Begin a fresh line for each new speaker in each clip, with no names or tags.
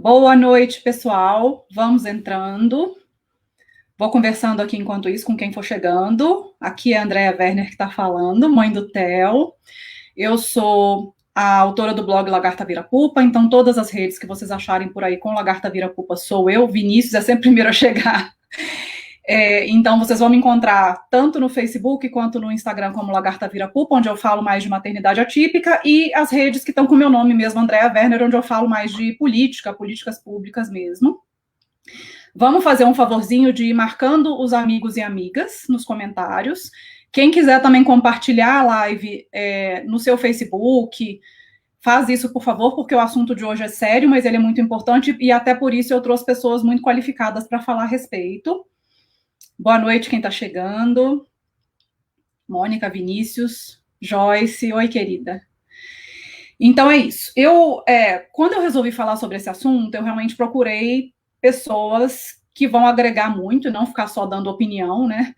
Boa noite, pessoal. Vamos entrando. Vou conversando aqui enquanto isso com quem for chegando. Aqui é a Andrea Werner que está falando, mãe do Theo. Eu sou a autora do blog Lagarta Vira Pupa, então todas as redes que vocês acharem por aí com Lagarta Vira Pupa sou eu. Vinícius é sempre o primeiro a chegar. Então vocês vão me encontrar tanto no Facebook quanto no Instagram como Lagarta Vira Pupa, onde eu falo mais de maternidade atípica, e as redes que estão com o meu nome mesmo, Andrea Werner, onde eu falo mais de política, políticas públicas mesmo. Vamos fazer um favorzinho de ir marcando os amigos e amigas nos comentários. Quem quiser também compartilhar a live no seu Facebook, faz isso, por favor, porque o assunto de hoje é sério, mas ele é muito importante, e até por isso eu trouxe pessoas muito qualificadas para falar a respeito. Boa noite, quem está chegando. Mônica, Vinícius, Joyce. Oi, querida. Então é isso. Quando eu resolvi falar sobre esse assunto, eu realmente procurei pessoas que vão agregar muito e não ficar só dando opinião, né?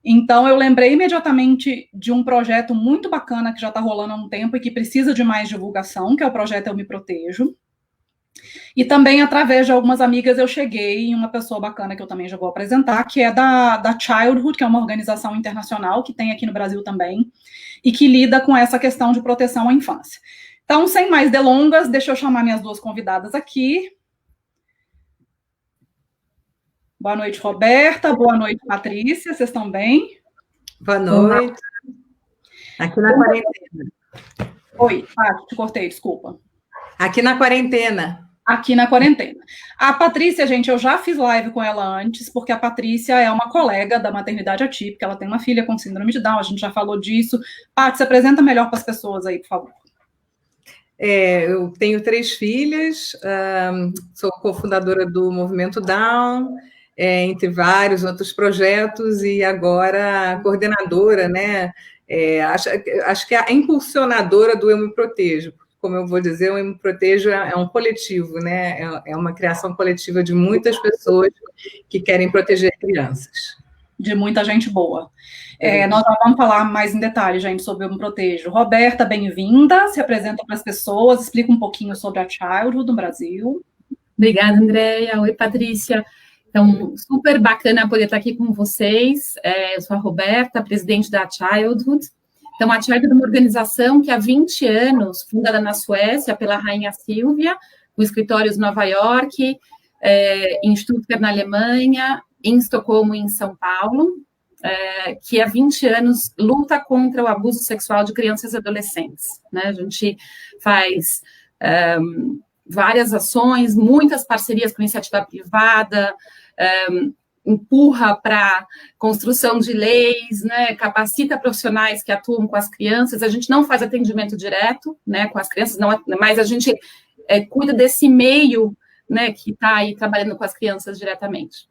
Então eu lembrei imediatamente de um projeto muito bacana que já está rolando há um tempo e que precisa de mais divulgação, que é o projeto Eu Me Protejo. E também, através de algumas amigas, eu cheguei em uma pessoa bacana que eu também já vou apresentar, que é da Childhood, que é uma organização internacional que tem aqui no Brasil também, e que lida com essa questão de proteção à infância. Então, sem mais delongas, deixa eu chamar minhas duas convidadas aqui. Boa noite, Roberta. Boa noite, Patrícia. Vocês estão bem?
Boa noite. Aqui na quarentena.
Oi, te cortei, desculpa.
Aqui na quarentena.
Aqui na quarentena. A Patrícia, gente, eu já fiz live com ela antes, porque a Patrícia é uma colega da maternidade atípica, ela tem uma filha com síndrome de Down, a gente já falou disso. Paty, se apresenta melhor para as pessoas aí, por favor.
Eu tenho 3 filhas, sou cofundadora do Movimento Down, entre vários outros projetos, e agora coordenadora, né? Acho que é a impulsionadora do Eu Me Protejo. Como eu vou dizer, o Eu Me Protejo é um coletivo, né? É uma criação coletiva de muitas pessoas que querem proteger crianças.
De muita gente boa. Nós já vamos falar mais em detalhe, gente, sobre o Eu Me Protejo. Roberta, bem-vinda, se apresenta para as pessoas, explica um pouquinho sobre a Childhood no Brasil.
Obrigada, Andréia. Oi, Patrícia. Então, super bacana poder estar aqui com vocês. Eu sou a Roberta, presidente da Childhood. Então, a Childhood é uma organização que há 20 anos, fundada na Suécia pela Rainha Silvia, com escritórios em Nova York, em Stuttgart, na Alemanha, em Estocolmo e em São Paulo, que há 20 anos luta contra o abuso sexual de crianças e adolescentes. Né? A gente faz várias ações, muitas parcerias com iniciativa privada, empurra para construção de leis, né, capacita profissionais que atuam com as crianças. A gente não faz atendimento direto, né, com as crianças, não, mas a gente cuida desse meio, né, que está aí trabalhando com as crianças diretamente.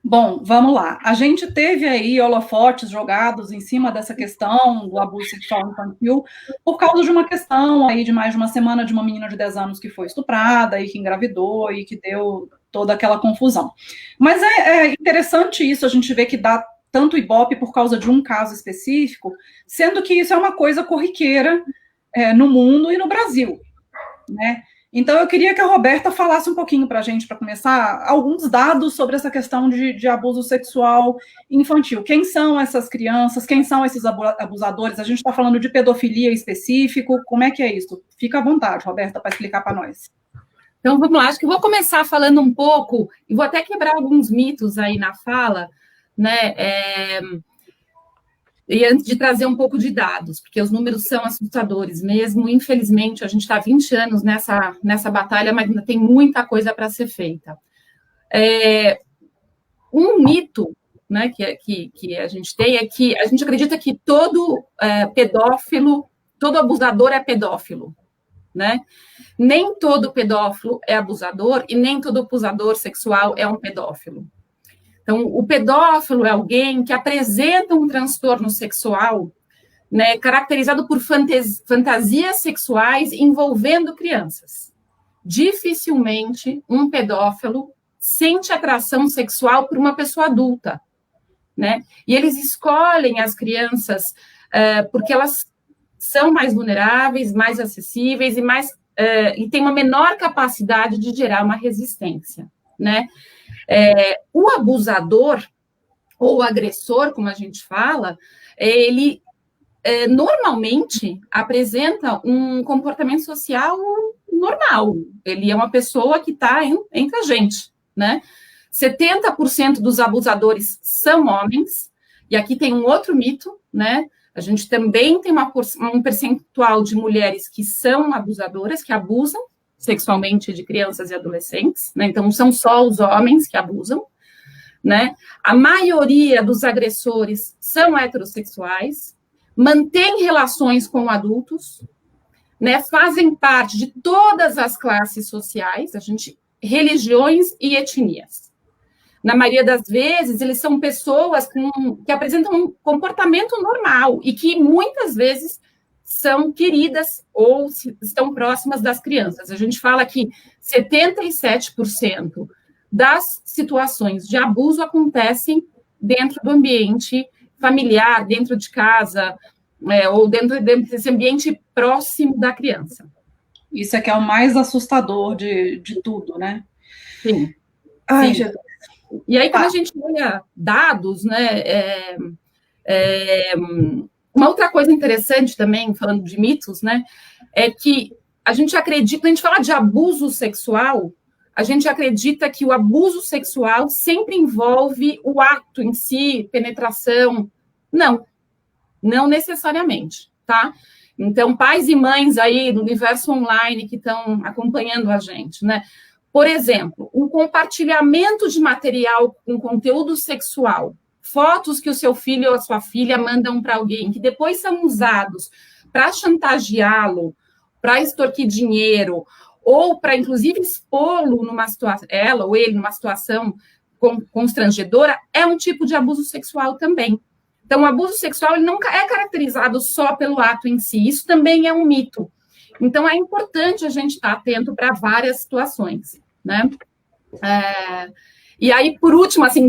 Bom, vamos lá. A gente teve aí holofotes jogados em cima dessa questão do abuso sexual infantil por causa de uma questão aí de mais de uma semana de uma menina de 10 anos que foi estuprada e que engravidou e que deu toda aquela confusão. Mas é interessante isso, a gente vê que dá tanto ibope por causa de um caso específico, sendo que isso é uma coisa corriqueira no mundo e no Brasil, né? Então, eu queria que a Roberta falasse um pouquinho para a gente, para começar, alguns dados sobre essa questão de abuso sexual infantil. Quem são essas crianças? Quem são esses abusadores? A gente está falando de pedofilia específico. Como é que é isso? Fica à vontade, Roberta, para explicar para nós.
Então, vamos lá. Acho que eu vou começar falando um pouco, e vou até quebrar alguns mitos aí na fala, né? E antes de trazer um pouco de dados, porque os números são assustadores mesmo. Infelizmente, a gente está há 20 anos nessa batalha, mas ainda tem muita coisa para ser feita. Um mito, né, que a gente tem é que a gente acredita que todo pedófilo, todo abusador é pedófilo, né? Nem todo pedófilo é abusador e nem todo abusador sexual é um pedófilo. Então, o pedófilo é alguém que apresenta um transtorno sexual, né, caracterizado por fantasias sexuais envolvendo crianças. Dificilmente um pedófilo sente atração sexual por uma pessoa adulta, né? E eles escolhem as crianças porque elas são mais vulneráveis, mais acessíveis e mais e tem uma menor capacidade de gerar uma resistência, né? O abusador, ou agressor, como a gente fala, ele normalmente apresenta um comportamento social normal. Ele é uma pessoa que está entre a gente, né? 70% dos abusadores são homens, e aqui tem um outro mito, né? A gente também tem um percentual de mulheres que são abusadoras, que abusam sexualmente de crianças e adolescentes, né? Então, não são só os homens que abusam, né? A maioria dos agressores são heterossexuais, mantêm relações com adultos, né? Fazem parte de todas as classes sociais, religiões e etnias. Na maioria das vezes, eles são pessoas que apresentam um comportamento normal e que muitas vezes são queridas ou estão próximas das crianças. A gente fala que 77% das situações de abuso acontecem dentro do ambiente familiar, dentro de casa, ou dentro desse ambiente próximo da criança.
Isso é que é o mais assustador de tudo, né?
Sim.
Ai, Jesus.
E aí, quando a gente olha dados, né, uma outra coisa interessante também, falando de mitos, né, é que a gente acredita, quando a gente fala de abuso sexual, a gente acredita que o abuso sexual sempre envolve o ato em si, penetração. Não necessariamente, tá? Então, pais e mães aí no universo online que estão acompanhando a gente, né? Por exemplo, um compartilhamento de material com conteúdo sexual, fotos que o seu filho ou a sua filha mandam para alguém, que depois são usados para chantageá-lo, para extorquir dinheiro, ou para, inclusive, expô-lo numa situação, ela ou ele numa situação constrangedora, é um tipo de abuso sexual também. Então, o abuso sexual ele não é caracterizado só pelo ato em si, isso também é um mito. Então, é importante a gente estar atento para várias situações, né? E aí, por último, assim,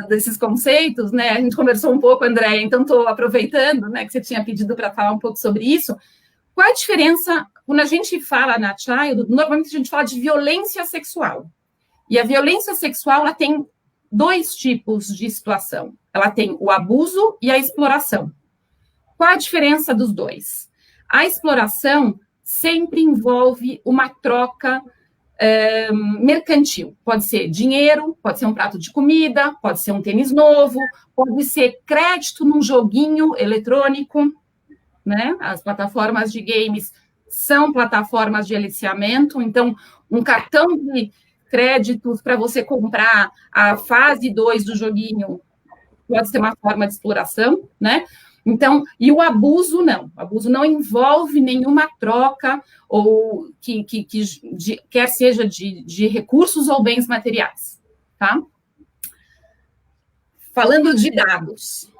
desses conceitos, né, a gente conversou um pouco, André, então estou aproveitando, né, que você tinha pedido para falar um pouco sobre isso. Qual a diferença, quando a gente fala na Child, normalmente a gente fala de violência sexual. E a violência sexual, ela tem dois tipos de situação. Ela tem o abuso e a exploração. Qual a diferença dos dois? A exploração sempre envolve uma troca mercantil. Pode ser dinheiro, pode ser um prato de comida, pode ser um tênis novo, pode ser crédito num joguinho eletrônico, né? As plataformas de games são plataformas de aliciamento, então um cartão de créditos para você comprar a fase 2 do joguinho pode ser uma forma de exploração, né? Então, e o abuso não. O abuso não envolve nenhuma troca, ou quer seja de recursos ou bens materiais, tá? Falando de dados,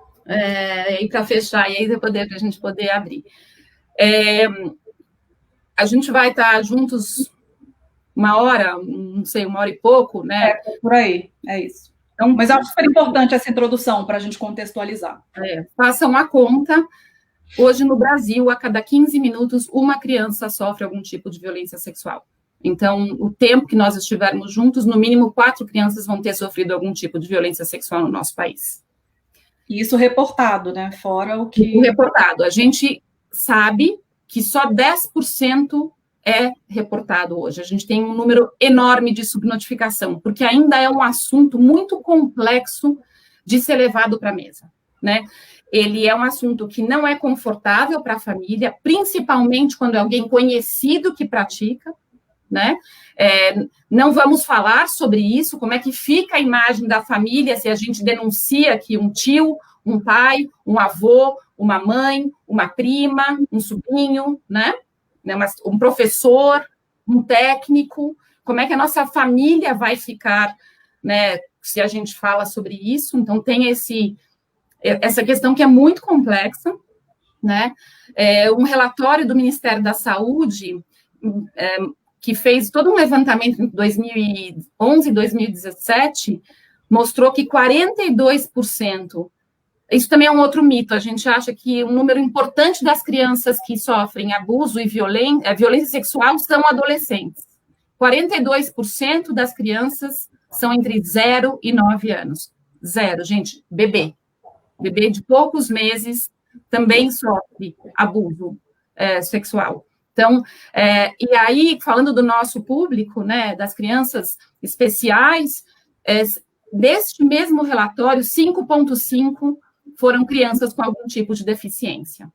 e para fechar, e aí para a gente poder abrir. A gente vai estar juntos uma hora, não sei, uma hora e pouco, né?
Por aí, é isso. Então, mas acho super importante essa introdução para a gente contextualizar.
Façam a conta. Hoje, no Brasil, a cada 15 minutos, uma criança sofre algum tipo de violência sexual. Então, o tempo que nós estivermos juntos, no mínimo 4 crianças vão ter sofrido algum tipo de violência sexual no nosso país.
E isso reportado, né? Fora o que...
Isso reportado. A gente sabe que só 10% é reportado hoje. A gente tem um número enorme de subnotificação, porque ainda é um assunto muito complexo de ser levado para a mesa, né? Ele é um assunto que não é confortável para a família, principalmente quando é alguém conhecido que pratica, né? Não vamos falar sobre isso, como é que fica a imagem da família se a gente denuncia que um tio, um pai, um avô, uma mãe, uma prima, um sobrinho, né? Um professor, um técnico, como é que a nossa família vai ficar, né, se a gente fala sobre isso. Então, tem essa questão que é muito complexa, né? Um relatório do Ministério da Saúde, que fez todo um levantamento em 2011 e 2017, mostrou que 42% Isso também é um outro mito. A gente acha que um número importante das crianças que sofrem abuso e violência sexual são adolescentes. 42% das crianças são entre 0 e 9 anos. 0, gente, bebê. Bebê de poucos meses também sofre abuso sexual. Então, e aí, falando do nosso público, né, das crianças especiais, deste mesmo relatório, 5,5 foram crianças com algum tipo de deficiência.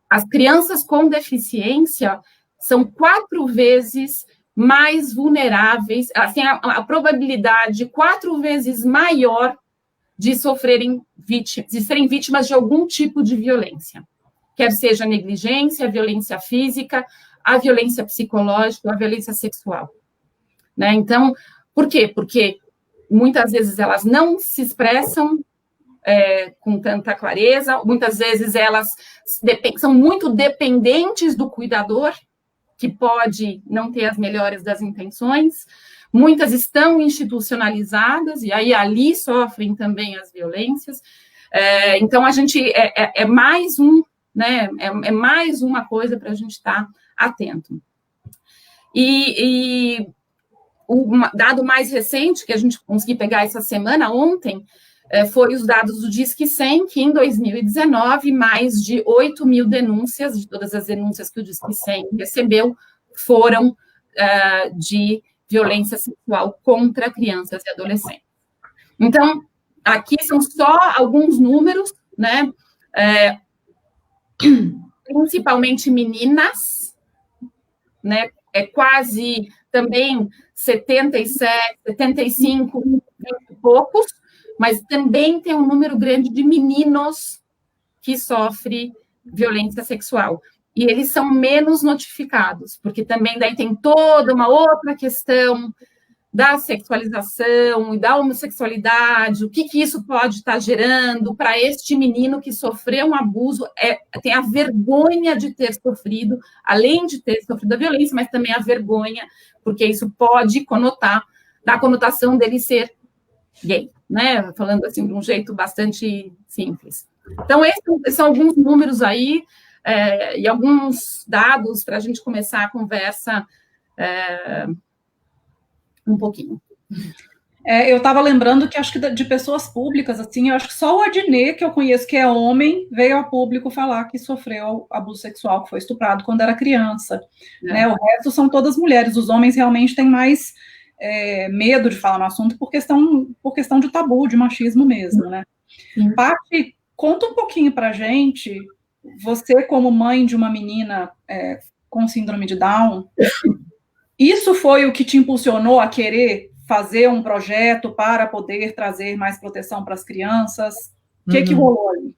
As crianças com deficiência são 4 vezes mais vulneráveis, assim, a probabilidade 4 vezes maior de serem vítimas de algum tipo de violência, quer seja a negligência, a violência física, a violência psicológica, a violência sexual. Né? Então, por quê? Porque muitas vezes elas não se expressam com tanta clareza, muitas vezes elas são muito dependentes do cuidador, que pode não ter as melhores das intenções, muitas estão institucionalizadas, e aí ali sofrem também as violências. Então, a gente mais né, mais uma coisa para a gente estar atento. E o dado mais recente, que a gente conseguiu pegar essa semana, ontem, foi os dados do Disque 100, que em 2019, mais de 8 mil denúncias, de todas as denúncias que o Disque 100 recebeu, foram de violência sexual contra crianças e adolescentes. Então, aqui são só alguns números, né? Principalmente meninas, né? Quase também 77, 75, 20 e poucos, mas também tem um número grande de meninos que sofrem violência sexual. E eles são menos notificados, porque também daí tem toda uma outra questão da sexualização e da homossexualidade, o que isso pode estar gerando para este menino que sofreu um abuso, tem a vergonha de ter sofrido, além de ter sofrido a violência, mas também a vergonha, porque isso pode conotar, dar a conotação dele ser gay, né? Falando assim de um jeito bastante simples. Então, esses são alguns números aí, e alguns dados para a gente começar a conversa um pouquinho.
Eu estava lembrando que acho que de pessoas públicas, assim, eu acho que só o Adnet, que eu conheço, que é homem, veio a público falar que sofreu abuso sexual, que foi estuprado quando era criança. Né? O resto são todas mulheres. Os homens realmente têm mais medo de falar no assunto por questão de tabu, de machismo mesmo, né? Paty, conta um pouquinho pra gente, você como mãe de uma menina com síndrome de Down, isso foi o que te impulsionou a querer fazer um projeto para poder trazer mais proteção para as crianças? O que rolou ali?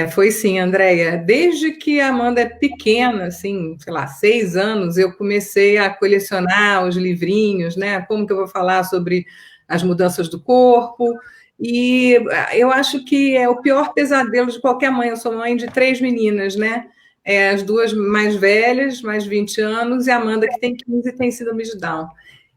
Foi sim, Andréia. Desde que a Amanda é pequena, assim, sei lá, 6 anos, eu comecei a colecionar os livrinhos, né? Como que eu vou falar sobre as mudanças do corpo? E eu acho que é o pior pesadelo de qualquer mãe. Eu sou mãe de 3 meninas, né? As 2 mais velhas, mais 20 anos, e a Amanda, que tem 15 e tem síndrome de Down.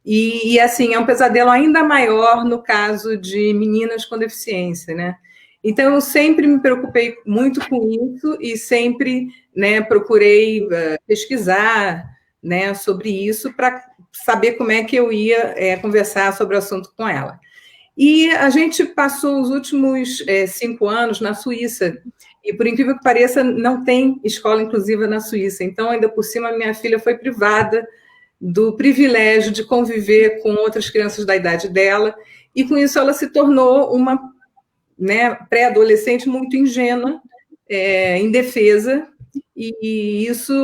E, assim, é um pesadelo ainda maior no caso de meninas com deficiência, né? Então, eu sempre me preocupei muito com isso e sempre, né, procurei pesquisar, né, sobre isso para saber como é que eu ia conversar sobre o assunto com ela. E a gente passou os últimos 5 anos na Suíça, e por incrível que pareça, não tem escola inclusiva na Suíça. Então, ainda por cima, minha filha foi privada do privilégio de conviver com outras crianças da idade dela, e com isso ela se tornou uma, né, pré-adolescente muito ingênua, indefesa, e isso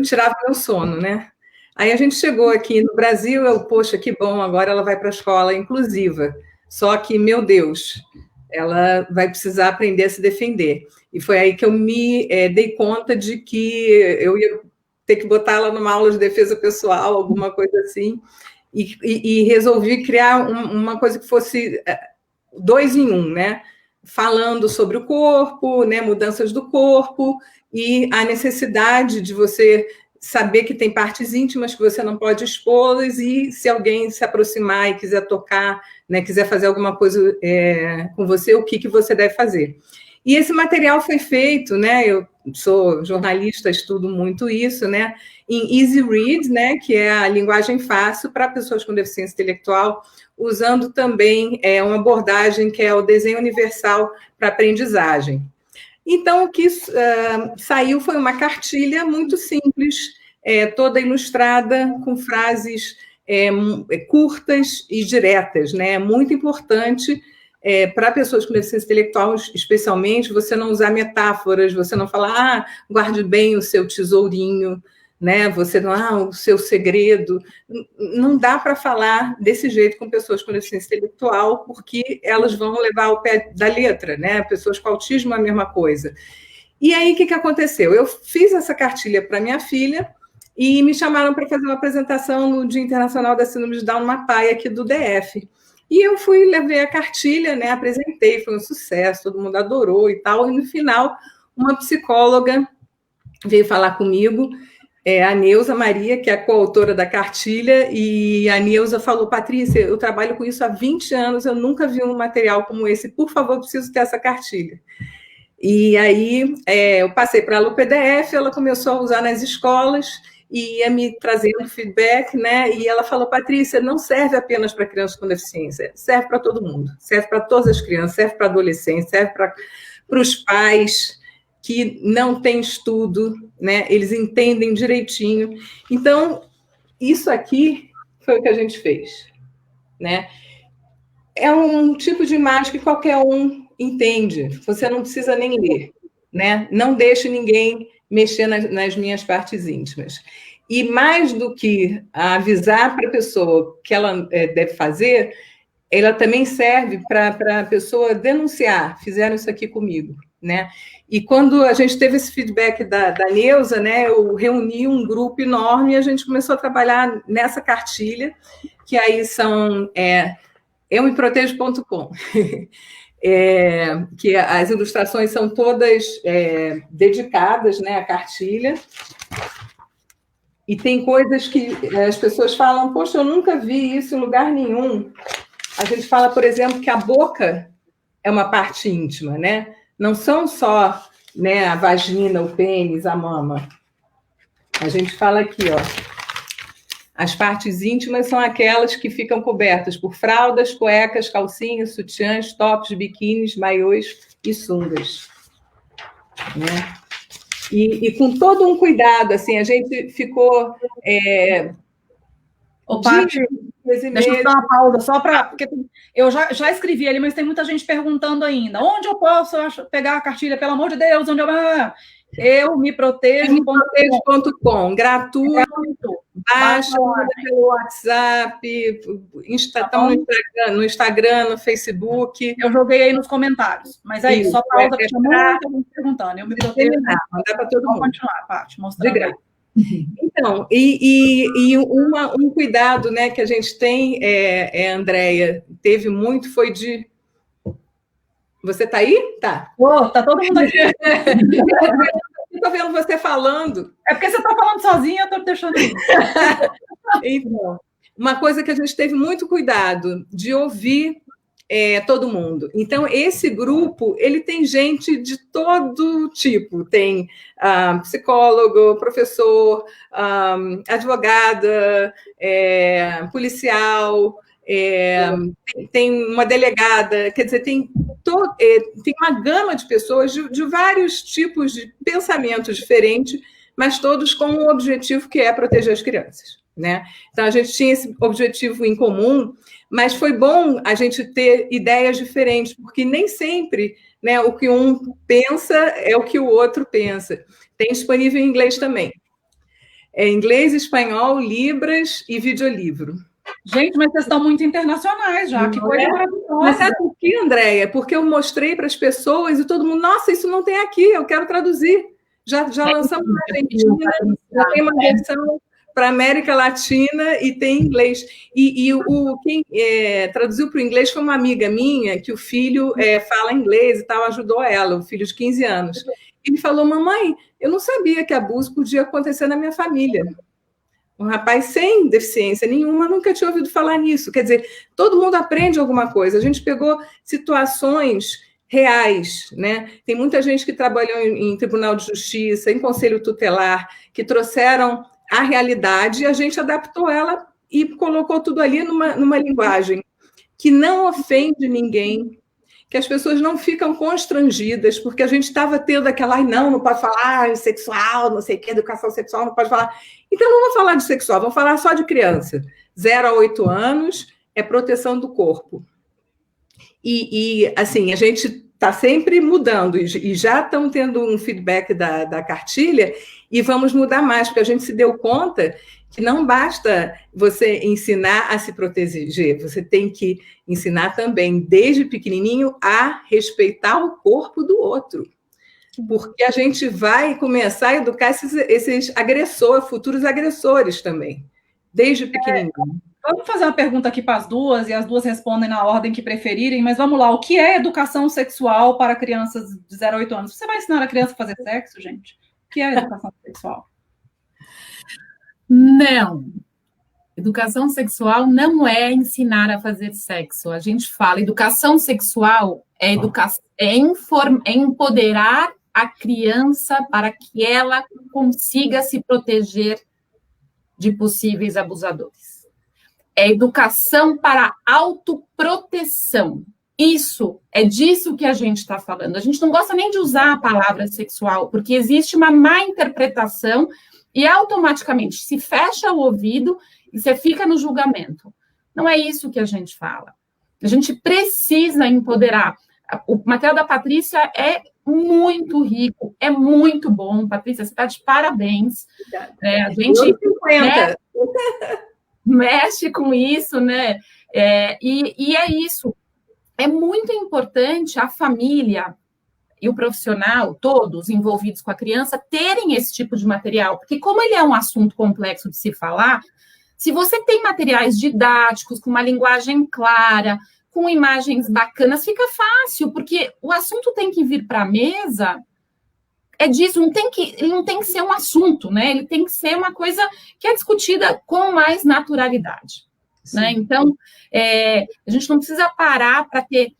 tirava meu sono, né? Aí a gente chegou aqui no Brasil, poxa, que bom, agora ela vai para a escola inclusiva. Só que, meu Deus, ela vai precisar aprender a se defender. E foi aí que eu me dei conta de que eu ia ter que botar ela numa aula de defesa pessoal, alguma coisa assim, e resolvi criar uma coisa que fosse 2 em 1, né? Falando sobre o corpo, né? Mudanças do corpo, e a necessidade de você saber que tem partes íntimas que você não pode expô-las, e se alguém se aproximar e quiser tocar, né, quiser fazer alguma coisa com você, o que você deve fazer. E esse material foi feito, né, eu sou jornalista, estudo muito isso, né, em Easy Read, né, que é a linguagem fácil para pessoas com deficiência intelectual, usando também uma abordagem que é o desenho universal para aprendizagem. Então, o que saiu foi uma cartilha muito simples, toda ilustrada, com frases curtas e diretas, né? É muito importante para pessoas com deficiência intelectual, especialmente, você não usar metáforas, você não falar, guarde bem o seu tesourinho, né? Você não, o seu segredo. Não dá para falar desse jeito com pessoas com deficiência intelectual, porque elas vão levar ao pé da letra, né? Pessoas com autismo é a mesma coisa. E aí, o que aconteceu? Eu fiz essa cartilha para minha filha e me chamaram para fazer uma apresentação no Dia Internacional da Síndrome de Down, numa PAI aqui do DF. E eu fui, levei a cartilha, né? Apresentei, foi um sucesso, todo mundo adorou e tal. E no final, uma psicóloga veio falar comigo, a Neuza Maria, que é a coautora da cartilha, e a Neuza falou, Patrícia, eu trabalho com isso há 20 anos, eu nunca vi um material como esse, por favor, preciso ter essa cartilha. E aí eu passei para ela o PDF, ela começou a usar nas escolas, e ia me trazendo feedback, né? E ela falou, Patrícia, não serve apenas para crianças com deficiência, serve para todo mundo, serve para todas as crianças, serve para adolescentes, serve para os pais que não têm estudo, né? Eles entendem direitinho. Então, isso aqui foi o que a gente fez, né? É um tipo de imagem que qualquer um entende, você não precisa nem ler, né? Não deixe ninguém mexer nas minhas partes íntimas. E mais do que avisar para a pessoa que ela deve fazer, ela também serve para a pessoa denunciar, fizeram isso aqui comigo, né? E quando a gente teve esse feedback da Neuza, né, eu reuni um grupo enorme e a gente começou a trabalhar nessa cartilha, que aí são eumeprotejo.com. Que as ilustrações são todas dedicadas, né, à cartilha, e tem coisas que as pessoas falam, poxa, eu nunca vi isso em lugar nenhum. A gente fala, por exemplo, que a boca é uma parte íntima, né? Não são só, né, a vagina, o pênis, a mama. A gente fala aqui, ó, as partes íntimas são aquelas que ficam cobertas por fraldas, cuecas, calcinhas, sutiãs, tops, biquínis, maiôs e sungas, né? E com todo um cuidado, assim, a gente ficou...
Deixa eu dar uma pausa, só para... Porque eu já escrevi ali, mas tem muita gente perguntando ainda. Onde eu posso pegar a cartilha? Pelo amor de Deus, onde eu me protejo.com,
gratuito, baixa, manda pelo WhatsApp, estamos no Instagram, no Facebook.
Eu joguei aí nos comentários, mas aí, só pausa, porque tinha muita gente perguntando. Eu me protejo.
Mandar para todo mundo.
Vamos continuar, Paty, mostrando aí.
Então, um cuidado, né, que a gente tem, Andréia, teve muito, foi de... Você está aí? Tá.
Tá todo mundo aqui.
Estou vendo você falando.
É porque você está falando sozinha, eu estou deixando.
Então, uma coisa que a gente teve muito cuidado de ouvir todo mundo. Então, esse grupo, ele tem gente de todo tipo. Tem psicólogo, professor, advogada, policial, tem uma delegada, quer dizer, tem uma gama de pessoas de vários tipos de pensamentos diferentes, mas todos com um objetivo que é proteger as crianças, né? Então, a gente tinha esse objetivo em comum, mas foi bom a gente ter ideias diferentes, porque nem sempre, né, o que um pensa é o que o outro pensa. Tem disponível em inglês também. Inglês, espanhol, libras e videolivro.
Gente, mas vocês estão muito internacionais já, que coisa maravilhosa.
Mas sabe por quê, Andréia? Porque eu mostrei para as pessoas e todo mundo, nossa, isso não tem aqui, eu quero traduzir. Já lançamos na Argentina, já tem uma versão para a América Latina e tem inglês. Quem traduziu para o inglês foi uma amiga minha, que o filho fala inglês e tal, ajudou ela, o filho de 15 anos. Ele falou, mamãe, eu não sabia que abuso podia acontecer na minha família. Um rapaz sem deficiência nenhuma nunca tinha ouvido falar nisso. Quer dizer, todo mundo aprende alguma coisa. A gente pegou situações reais, né? Tem muita gente que trabalhou em Tribunal de Justiça, em Conselho Tutelar, que trouxeram a realidade e a gente adaptou ela e colocou tudo ali numa linguagem que não ofende ninguém, que as pessoas não ficam constrangidas, porque a gente estava tendo aquela, não pode falar sexual, não sei o que, educação sexual, não pode falar. Então, não vamos falar de sexual, vamos falar só de criança. 0 a 8 anos é proteção do corpo. E assim, a gente está sempre mudando, e já estão tendo um feedback da cartilha, e vamos mudar mais, porque a gente se deu conta que não basta você ensinar a se proteger, você tem que ensinar também, desde pequenininho, a respeitar o corpo do outro. Porque a gente vai começar a educar esses agressores, futuros agressores também, desde pequenininho.
Vamos fazer uma pergunta aqui para as duas, e as duas respondem na ordem que preferirem, mas vamos lá, o que é educação sexual para crianças de 0 a 8 anos? Você vai ensinar a criança a fazer sexo, gente? O que é educação sexual?
Não. Educação sexual não é ensinar a fazer sexo. A gente fala, educação sexual é empoderar a criança para que ela consiga se proteger de possíveis abusadores. É educação para autoproteção. Isso, é disso que a gente está falando. A gente não gosta nem de usar a palavra sexual, porque existe uma má interpretação e automaticamente se fecha o ouvido e você fica no julgamento. Não é isso que a gente fala. A gente precisa empoderar. O material da Patrícia é muito rico, é muito bom. Patrícia, você está de parabéns. A gente mexe com isso, né? E é isso. É muito importante a família e o profissional, todos envolvidos com a criança, terem esse tipo de material, porque como ele é um assunto complexo de se falar, se você tem materiais didáticos, com uma linguagem clara, com imagens bacanas, fica fácil, porque o assunto tem que vir para a mesa, é disso, ele não tem que ser um assunto, né? Ele tem que ser uma coisa que é discutida com mais naturalidade. Né? Então, a gente não precisa parar para ter...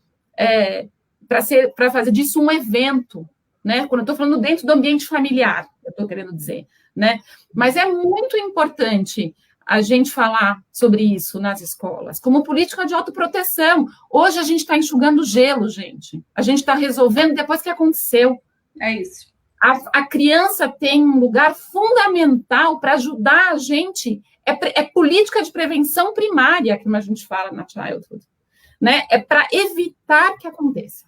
para fazer disso um evento, né? Quando eu estou falando dentro do ambiente familiar, eu estou querendo dizer, né? Mas é muito importante a gente falar sobre isso nas escolas, como política de autoproteção. Hoje a gente está enxugando gelo, gente. A gente está resolvendo depois que aconteceu.
É isso.
A criança tem um lugar fundamental para ajudar a gente. É política de prevenção primária, como a gente fala na Childhood, né? É para evitar que aconteça.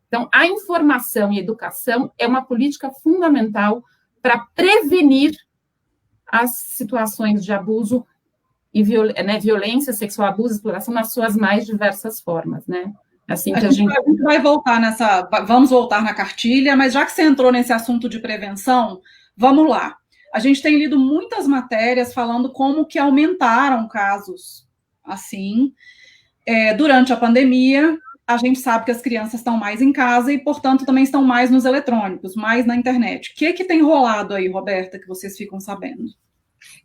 Então, a informação e a educação é uma política fundamental para prevenir as situações de abuso e violência sexual, abuso, exploração nas suas mais diversas formas, né? Assim que a gente
vai voltar vamos voltar na cartilha, mas já que você entrou nesse assunto de prevenção, vamos lá. A gente tem lido muitas matérias falando como que aumentaram casos assim. Durante a pandemia, a gente sabe que as crianças estão mais em casa e, portanto, também estão mais nos eletrônicos, mais na internet. O que tem rolado aí, Roberta, que vocês ficam sabendo?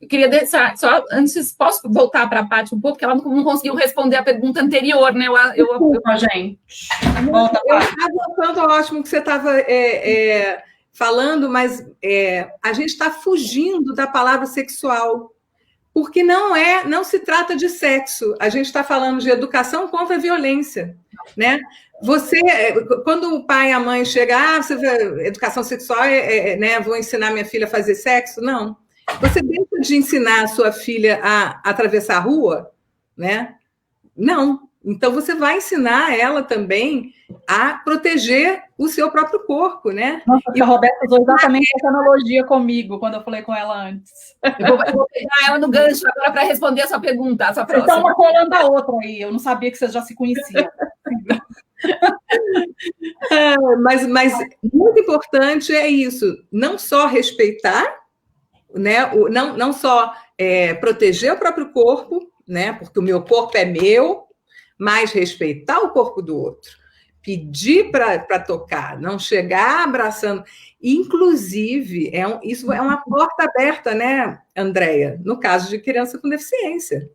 Eu queria deixar, só antes, posso voltar para a Paty um pouco, porque ela não conseguiu responder a pergunta anterior, né?
Desculpa, gente. Volta, Paty.
Tanto ótimo que você estava falando, mas a gente está fugindo da palavra sexual, porque não se trata de sexo. A gente está falando de educação contra a violência, né? Quando o pai e a mãe chegam, você vê, educação sexual né? Vou ensinar minha filha a fazer sexo? Não. Você deixa de ensinar a sua filha a atravessar a rua, né? Não. Então, você vai ensinar ela também a proteger o seu próprio corpo, né?
Nossa, a Roberta usou exatamente essa analogia comigo, quando eu falei com ela antes.
Eu vou pegar ela no gancho agora para responder a sua pergunta.
Vocês estão uma colando a outra aí, eu não sabia que vocês já se conheciam.
Mas muito importante é isso, não só respeitar, né? Não só proteger o próprio corpo, né? Porque o meu corpo é meu, mas respeitar o corpo do outro. pedir para tocar, não chegar abraçando. Inclusive, isso é uma porta aberta, né, Andréia? No caso de criança com deficiência.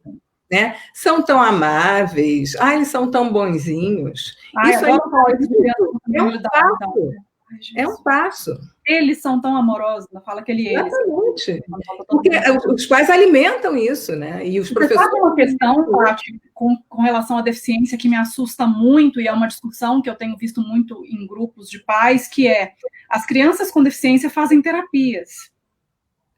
Né? São tão amáveis, eles são tão bonzinhos. Isso aí é um passo. É um passo.
Eles são tão amorosos, não fala aquele eles.
Exatamente. Porque os pais alimentam isso, né? E os professores.
Sabe uma questão, Tati, com relação à deficiência que me assusta muito, e é uma discussão que eu tenho visto muito em grupos de pais, que é as crianças com deficiência fazem terapias.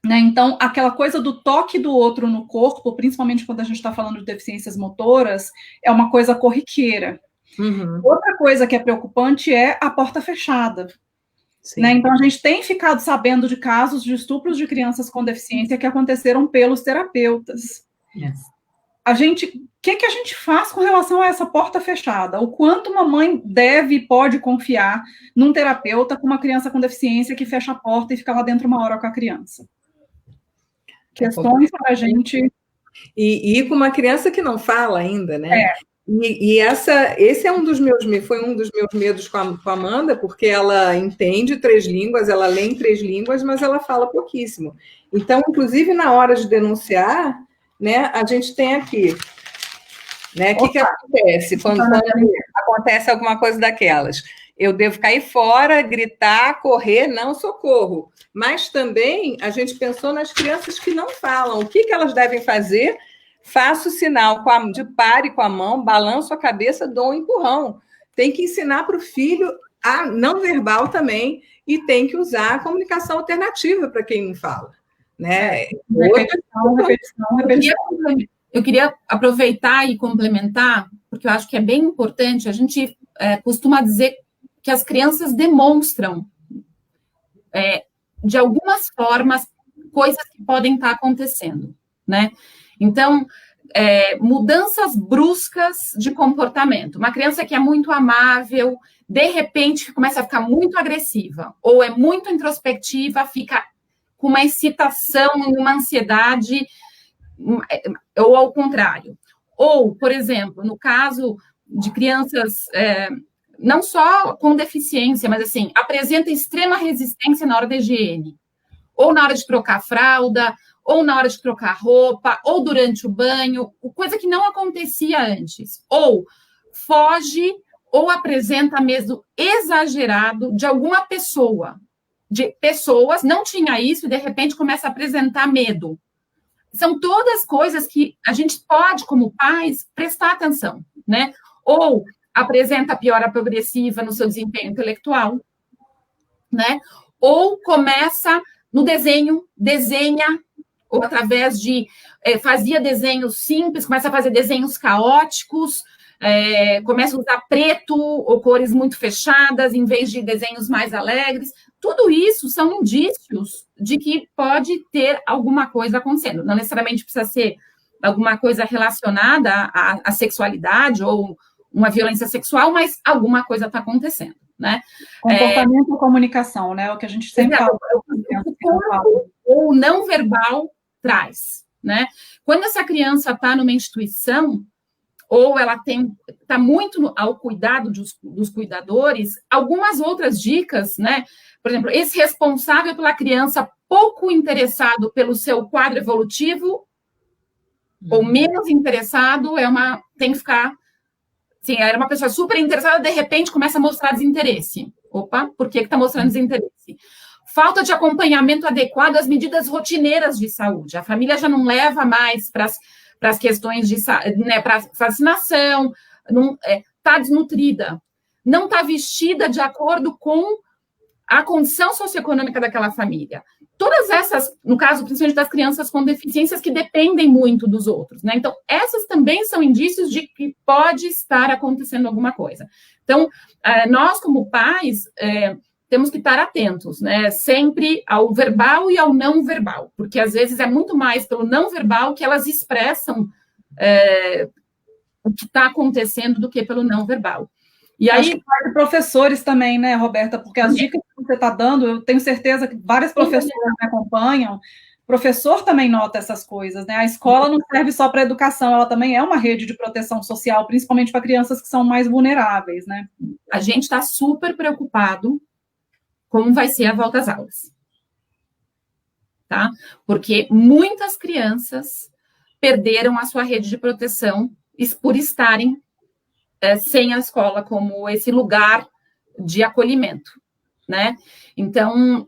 Né? Então, aquela coisa do toque do outro no corpo, principalmente quando a gente está falando de deficiências motoras, é uma coisa corriqueira.
Uhum.
Outra coisa que é preocupante é a porta fechada. Né? Então, a gente tem ficado sabendo de casos de estupros de crianças com deficiência que aconteceram pelos terapeutas.
Yes.
O que a gente faz com relação a essa porta fechada? O quanto uma mãe deve e pode confiar num terapeuta com uma criança com deficiência que fecha a porta e fica lá dentro uma hora com a criança? Questões para a gente...
E com uma criança que não fala ainda, né? Esse é foi um dos meus medos com a Amanda, porque ela entende 3 línguas, ela lê em 3 línguas, mas ela fala pouquíssimo. Então, inclusive, na hora de denunciar, né, a gente tem aqui, né? O que acontece quando acontece alguma coisa daquelas? Eu devo cair fora, gritar, correr, não, socorro. Mas também a gente pensou nas crianças que não falam. O que elas devem fazer? Faço o sinal de pare com a mão, balanço a cabeça, dou um empurrão. Tem que ensinar para o filho a não verbal também e tem que usar a comunicação alternativa para quem não fala. Né?
Repetição. Eu queria aproveitar e complementar, porque eu acho que é bem importante. A gente costuma dizer que as crianças demonstram, de algumas formas, coisas que podem estar acontecendo, né? Então, mudanças bruscas de comportamento. Uma criança que é muito amável, de repente, começa a ficar muito agressiva, ou é muito introspectiva, fica com uma excitação e uma ansiedade, ou ao contrário. Ou, por exemplo, no caso de crianças... não só com deficiência, mas assim, apresenta extrema resistência na hora da higiene, ou na hora de trocar fralda, ou na hora de trocar roupa, ou durante o banho, coisa que não acontecia antes, ou foge, ou apresenta medo exagerado de alguma pessoa, de pessoas, não tinha isso, e de repente começa a apresentar medo. São todas coisas que a gente pode, como pais, prestar atenção, né? Ou apresenta piora progressiva no seu desempenho intelectual, né? Ou começa no desenha, ou através de... fazia desenhos simples, começa a fazer desenhos caóticos, começa a usar preto ou cores muito fechadas, em vez de desenhos mais alegres. Tudo isso são indícios de que pode ter alguma coisa acontecendo. Não necessariamente precisa ser alguma coisa relacionada à sexualidade ou uma violência sexual, mas alguma coisa está acontecendo, né?
Comportamento e comunicação, né? O que a gente sempre fala.
O não verbal traz, né? Quando essa criança está numa instituição, ou ela está muito ao cuidado dos cuidadores, algumas outras dicas, né? Por exemplo, esse responsável pela criança pouco interessado pelo seu quadro evolutivo, ou menos interessado, tem que ficar... Sim, era uma pessoa super interessada, de repente começa a mostrar desinteresse. Opa, por que está mostrando desinteresse? Falta de acompanhamento adequado às medidas rotineiras de saúde. A família já não leva mais para as questões de, né, para vacinação, está desnutrida, não está vestida de acordo com a condição socioeconômica daquela família. Todas essas, no caso, principalmente das crianças com deficiências, que dependem muito dos outros, né? Então, essas também são indícios de que pode estar acontecendo alguma coisa. Então, nós, como pais, temos que estar atentos, né? Sempre ao verbal e ao não verbal, porque às vezes é muito mais pelo não verbal que elas expressam o que está acontecendo do que pelo não verbal.
E aí, professores também, né, Roberta? Porque as dicas que você está dando, eu tenho certeza que várias professoras me acompanham, professor também nota essas coisas, né? A escola não serve só para educação, ela também é uma rede de proteção social, principalmente para crianças que são mais vulneráveis, né?
A gente está super preocupado como vai ser a volta às aulas, tá? Porque muitas crianças perderam a sua rede de proteção por estarem sem a escola como esse lugar de acolhimento, né? Então,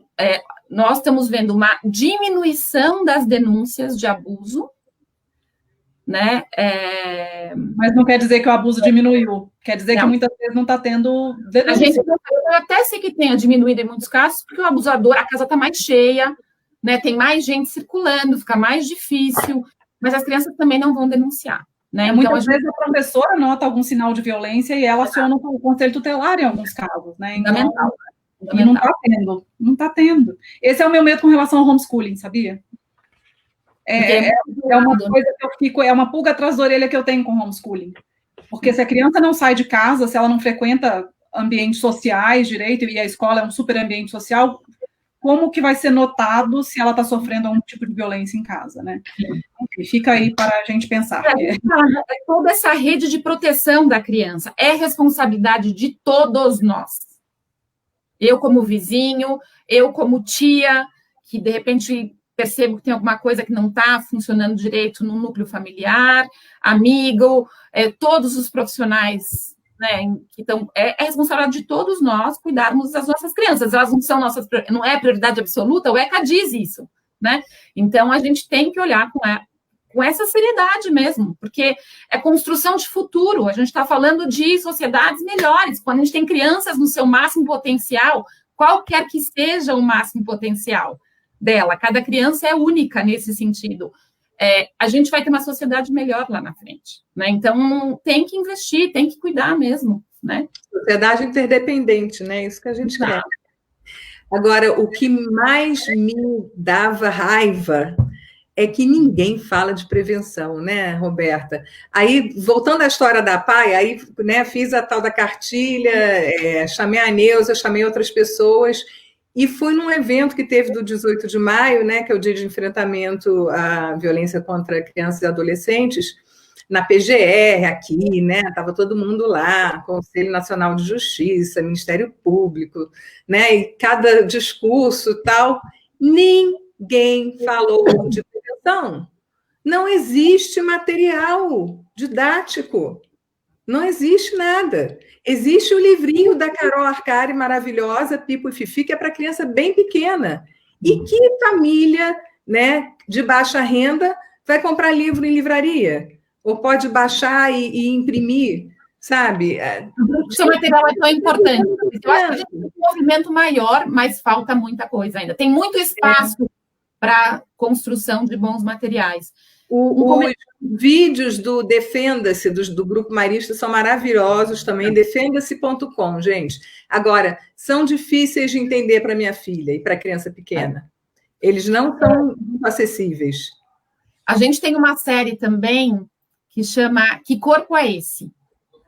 nós estamos vendo uma diminuição das denúncias de abuso, né?
Mas não quer dizer que o abuso diminuiu, quer dizer que muitas vezes não está tendo denúncia.
Eu até sei que tenha diminuído em muitos casos, porque o abusador, a casa está mais cheia, né? Tem mais gente circulando, fica mais difícil, mas as crianças também não vão denunciar. Né? Então,
muitas vezes a professora nota algum sinal de violência e ela aciona o conselho tutelar em alguns casos, né?
Fundamental.
E não está tendo. Esse é o meu medo com relação ao homeschooling, sabia? É uma coisa que eu fico, é uma pulga atrás da orelha que eu tenho com homeschooling. Porque se a criança não sai de casa, se ela não frequenta ambientes sociais direito, e a escola é um super ambiente social, como que vai ser notado se ela está sofrendo algum tipo de violência em casa, né? E fica aí para a gente pensar.
Toda essa rede de proteção da criança é responsabilidade de todos nós. Eu como vizinho, eu como tia, que de repente percebo que tem alguma coisa que não está funcionando direito no núcleo familiar, amigo, todos os profissionais, né, que estão, é responsabilidade de todos nós cuidarmos das nossas crianças. Elas não são não é prioridade absoluta, o ECA diz isso, né? Então a gente tem que olhar com essa seriedade mesmo, porque é construção de futuro. A gente está falando de sociedades melhores. Quando a gente tem crianças no seu máximo potencial, qualquer que seja o máximo potencial dela, cada criança é única nesse sentido. A gente vai ter uma sociedade melhor lá na frente, né? Então, tem que investir, tem que cuidar mesmo, né?
Sociedade interdependente, né? Isso que a gente quer. Agora, o que mais me dava raiva é que ninguém fala de prevenção, né, Roberta? Aí, voltando à história da PAI, aí, né, fiz a tal da cartilha, chamei a Neuza, chamei outras pessoas, e fui num evento que teve do 18 de maio, né, que é o Dia de Enfrentamento à Violência contra Crianças e Adolescentes, na PGR aqui, né, estava todo mundo lá, Conselho Nacional de Justiça, Ministério Público, né, e cada discurso e tal, ninguém falou de prevenção. Não existe material didático, não existe nada. Existe o livrinho da Carol Arcari, maravilhosa, Pipo e Fifi, que é para criança bem pequena. E que família, né, de baixa renda vai comprar livro em livraria? Ou pode baixar e imprimir, sabe?
O seu material é tão importante. Eu acho que a gente tem um movimento maior, mas falta muita coisa ainda. Tem muito espaço para construção de bons materiais.
Os vídeos do Defenda-se, do Grupo Marista, são maravilhosos também, defenda-se.com, gente. Agora, são difíceis de entender para minha filha e para criança pequena. Eles não são muito acessíveis.
A gente tem uma série também que chama Que Corpo é Esse?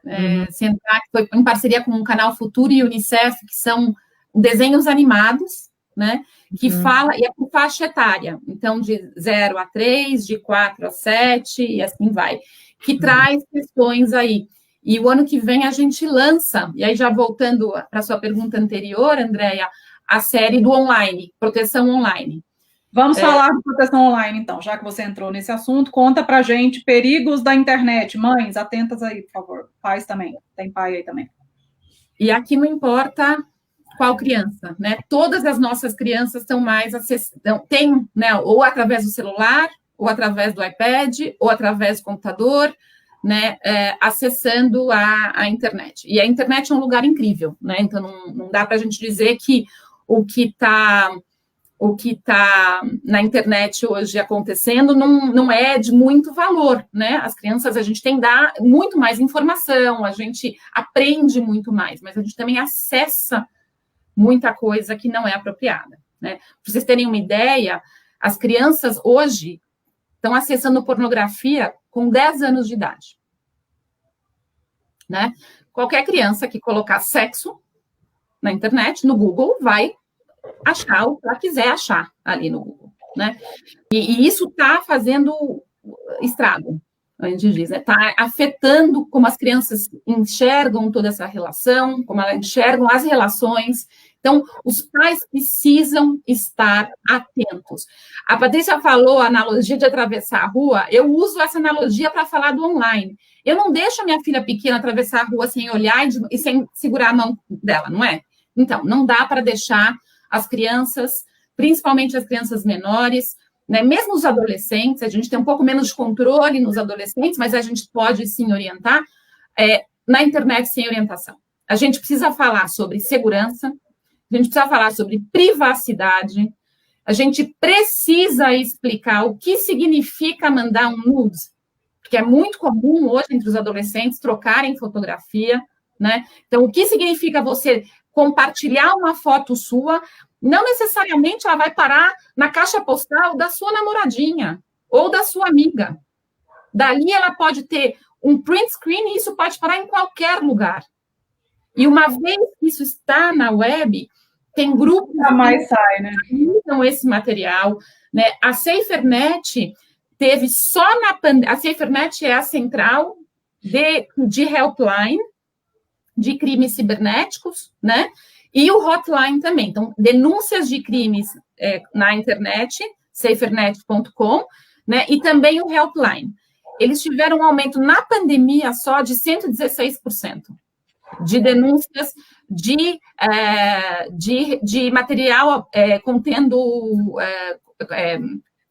Que foi em parceria com o Canal Futuro e Unicef, que são desenhos animados, né? Que fala, e é por faixa etária, então de 0 a 3, de 4 a 7, e assim vai, que traz questões aí. E o ano que vem a gente lança, e aí já voltando para a sua pergunta anterior, Andréia, a série do online, proteção online.
Vamos falar de proteção online, então, já que você entrou nesse assunto, conta pra gente perigos da internet. Mães, atentas aí, por favor. Pais também, tem pai aí também.
E aqui não importa qual criança, né? Todas as nossas crianças estão mais tem, né? Ou através do celular, ou através do iPad, ou através do computador, né? Acessando a internet. E a internet é um lugar incrível, né? Então não dá para a gente dizer que o que está na internet hoje acontecendo não é de muito valor, né? As crianças, a gente tem que dar muito mais informação, a gente aprende muito mais, mas a gente também acessa muita coisa que não é apropriada, né? Para vocês terem uma ideia, as crianças hoje estão acessando pornografia com 10 anos de idade, né? Qualquer criança que colocar sexo na internet, no Google, vai achar o que ela quiser achar ali no Google, né? E isso está fazendo estrago, a gente diz, está afetando como as crianças enxergam toda essa relação, como elas enxergam as relações. Então, os pais precisam estar atentos. A Patrícia falou a analogia de atravessar a rua, eu uso essa analogia para falar do online. Eu não deixo a minha filha pequena atravessar a rua sem olhar e sem segurar a mão dela, não é? Então, não dá para deixar as crianças, principalmente as crianças menores, né, mesmo os adolescentes, a gente tem um pouco menos de controle nos adolescentes, mas a gente pode sim orientar na internet sem orientação. A gente precisa falar sobre segurança, a gente precisa falar sobre privacidade, a gente precisa explicar o que significa mandar um nude, porque é muito comum hoje entre os adolescentes trocarem fotografia, né? Então, o que significa você compartilhar uma foto sua? Não necessariamente ela vai parar na caixa postal da sua namoradinha ou da sua amiga. Dali ela pode ter um print screen e isso pode parar em qualquer lugar. E uma vez que isso está na web, tem grupos que usam esse material, né? A SaferNet teve só na pandemia. A SaferNet é a central de helpline de crimes cibernéticos, né? E o hotline também. Então, denúncias de crimes na internet, safernet.com, né? E também o helpline. Eles tiveram um aumento na pandemia só de 116% de denúncias de material contendo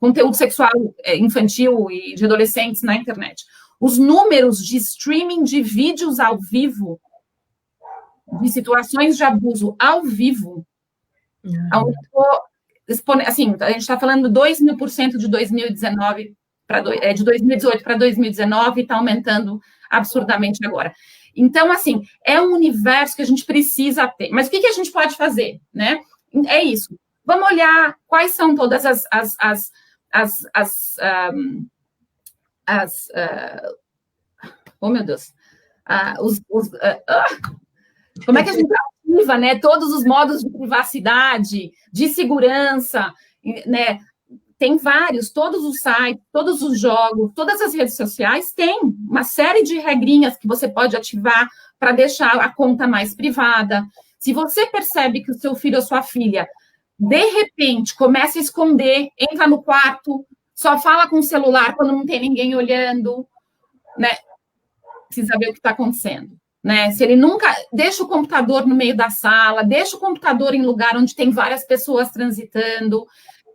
conteúdo sexual infantil e de adolescentes na internet. Os números de streaming de vídeos ao vivo, de situações de abuso ao vivo, aumentou, assim, a gente está falando 2.000% de 2019 de 2018 para 2019, está aumentando absurdamente agora. Então, assim, é um universo que a gente precisa ter. Mas o que a gente pode fazer, né? É isso. Vamos olhar quais são todas oh, meu Deus. Como é que a gente ativa, né? Todos os modos de privacidade, de segurança, né? Tem vários, todos os sites, todos os jogos, todas as redes sociais têm uma série de regrinhas que você pode ativar para deixar a conta mais privada. Se você percebe que o seu filho ou sua filha, de repente, começa a esconder, entra no quarto, só fala com o celular quando não tem ninguém olhando, né? Precisa ver o que está acontecendo. Né? Se ele nunca deixa o computador no meio da sala, deixa o computador em lugar onde tem várias pessoas transitando,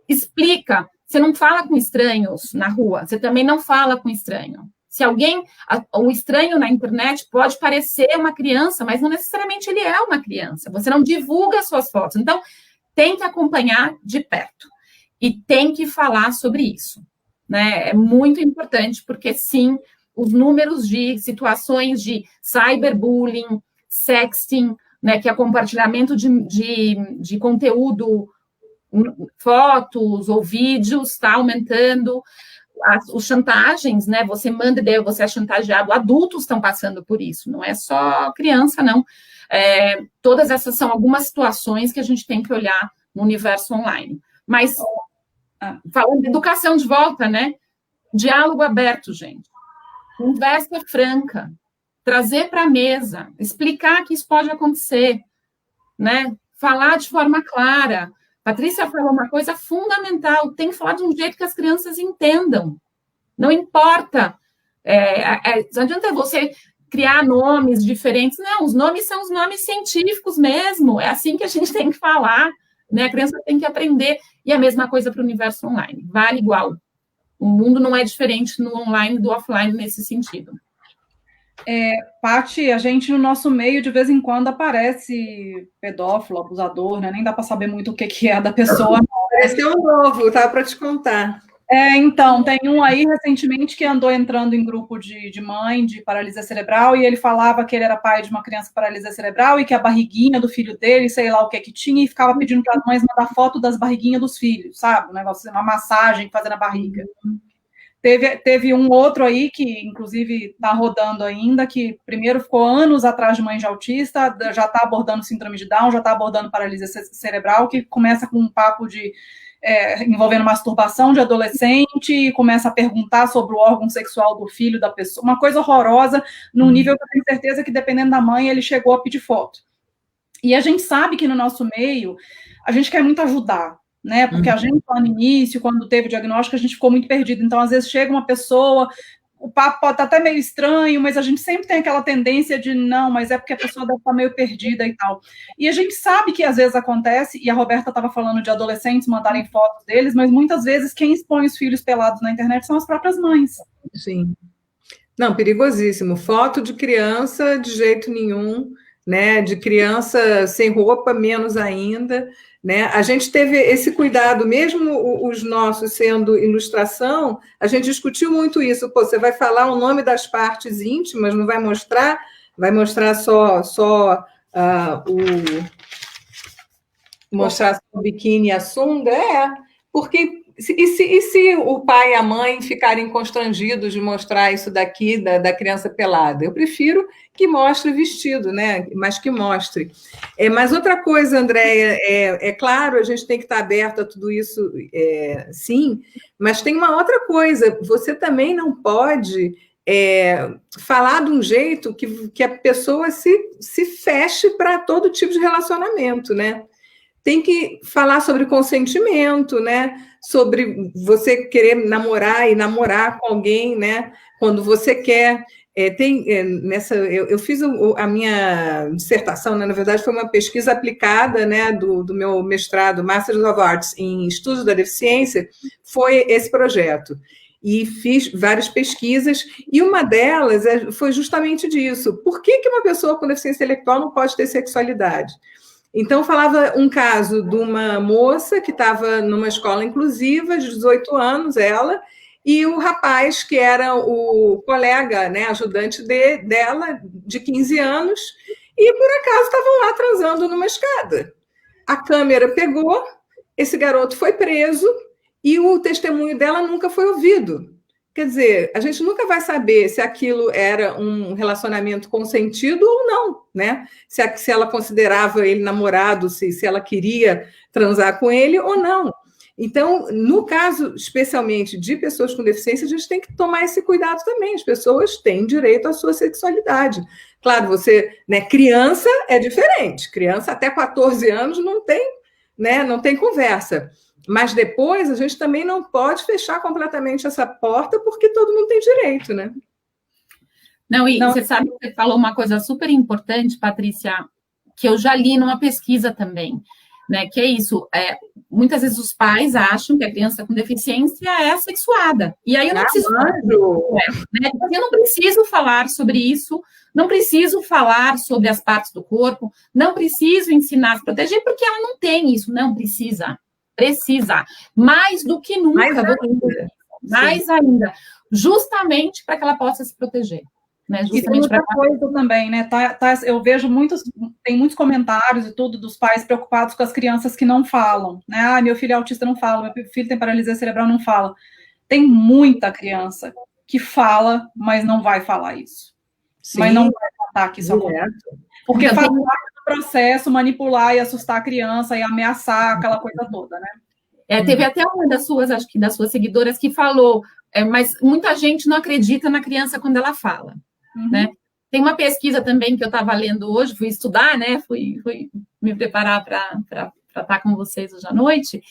explica. Você não fala com estranhos na rua, você também não fala com estranho. Se um estranho na internet pode parecer uma criança, mas não necessariamente ele é uma criança. Você não divulga suas fotos. Então, tem que acompanhar de perto e tem que falar sobre isso. Né? É muito importante, porque sim, os números de situações de cyberbullying, sexting, né, que é compartilhamento de conteúdo, fotos ou vídeos, está aumentando. Os chantagens, né, você manda ideia, você é chantageado, adultos estão passando por isso, não é só criança, não. Todas essas são algumas situações que a gente tem que olhar no universo online. Mas, falando de educação de volta, né, diálogo aberto, gente. Conversa franca, trazer para a mesa, explicar que isso pode acontecer, né? Falar de forma clara. Patrícia falou uma coisa fundamental, tem que falar de um jeito que as crianças entendam. Não importa, não adianta você criar nomes diferentes, não, os nomes são os nomes científicos mesmo, é assim que a gente tem que falar, né? A criança tem que aprender, e a mesma coisa para o universo online, vale igual. O mundo não é diferente no online do offline nesse sentido.
Paty, a gente no nosso meio de vez em quando aparece pedófilo, abusador, né? Nem dá para saber muito o que é da pessoa.
Apareceu um novo, tá para te contar.
Então, tem um aí recentemente que andou entrando em grupo de mãe de paralisia cerebral e ele falava que ele era pai de uma criança com paralisia cerebral e que a barriguinha do filho dele, sei lá o que tinha, e ficava pedindo para as mães mandar foto das barriguinhas dos filhos, sabe? Um negócio, uma massagem fazendo a barriga. Teve um outro aí que, inclusive, está rodando ainda, que primeiro ficou anos atrás de mãe de autista, já está abordando síndrome de Down, já está abordando paralisia cerebral, que começa com um papo de envolvendo masturbação de adolescente, e começa a perguntar sobre o órgão sexual do filho da pessoa, uma coisa horrorosa, num nível que eu tenho certeza que, dependendo da mãe, ele chegou a pedir foto. E a gente sabe que no nosso meio, a gente quer muito ajudar, né? Porque a gente, lá no início, quando teve o diagnóstico, a gente ficou muito perdido. Então, às vezes, chega uma pessoa, o papo pode estar até meio estranho, mas a gente sempre tem aquela tendência de, não, mas é porque a pessoa deve estar meio perdida e tal. E a gente sabe que, às vezes, acontece, e a Roberta estava falando de adolescentes mandarem fotos deles, mas, muitas vezes, quem expõe os filhos pelados na internet são as próprias mães.
Sim. Não, perigosíssimo. Foto de criança, de jeito nenhum, né? De criança sem roupa, menos ainda, né? A gente teve esse cuidado, mesmo os nossos sendo ilustração, a gente discutiu muito isso. Pô, você vai falar o nome das partes íntimas, não vai mostrar só mostrar o biquíni e a sunga? Porque e se o pai e a mãe ficarem constrangidos de mostrar isso daqui, da criança pelada? Eu prefiro que mostre vestido, né? Mas que mostre. Mas outra coisa, Andréia, é claro, a gente tem que estar aberto a tudo isso, sim, mas tem uma outra coisa, você também não pode falar de um jeito que a pessoa se feche para todo tipo de relacionamento, né? Tem que falar sobre consentimento, né? Sobre você querer namorar com alguém, né? Quando você quer. Eu fiz a minha dissertação, né? Na verdade, foi uma pesquisa aplicada, né? Do meu mestrado, Master of Arts, em Estudos da Deficiência, foi esse projeto. E fiz várias pesquisas, e uma delas foi justamente disso. Por que uma pessoa com deficiência intelectual não pode ter sexualidade? Então, falava um caso de uma moça que estava numa escola inclusiva, de 18 anos, ela, e o rapaz, que era o colega, né, ajudante dela, de 15 anos, e, por acaso, estavam lá transando numa escada. A câmera pegou, esse garoto foi preso, e o testemunho dela nunca foi ouvido. Quer dizer, a gente nunca vai saber se aquilo era um relacionamento consentido ou não, né? Se ela considerava ele namorado, se ela queria transar com ele ou não. Então, no caso, especialmente de pessoas com deficiência, a gente tem que tomar esse cuidado também. As pessoas têm direito à sua sexualidade. Claro, né, criança é diferente. Criança até 14 anos não tem, né, não tem conversa. Mas depois a gente também não pode fechar completamente essa porta, porque todo mundo tem direito, né?
Não, você sabe que você falou uma coisa super importante, Patrícia, que eu já li numa pesquisa também, né? Que é isso, muitas vezes os pais acham que a criança com deficiência é assexuada. E aí eu não preciso falar, né? Eu não preciso falar sobre isso, não preciso falar sobre as partes do corpo, não preciso ensinar a se proteger, porque ela não tem isso, não precisa. Precisa, mais do que nunca, mais ainda, justamente para que ela possa se proteger. Né?
Justamente e tem outra coisa também, né? Eu vejo tem muitos comentários e tudo dos pais preocupados com as crianças que não falam, né? Meu filho é autista, não fala, meu filho tem paralisia cerebral, não fala. Tem muita criança que fala, mas não vai falar isso. Sim. Mas não vai contar que isso acontece. Porque faz parte do processo manipular e assustar a criança e ameaçar aquela coisa toda, né?
Teve até uma das suas seguidoras que falou, mas muita gente não acredita na criança quando ela fala, né? Tem uma pesquisa também que eu estava lendo hoje, fui estudar, né? Fui me preparar para estar com vocês hoje à noite,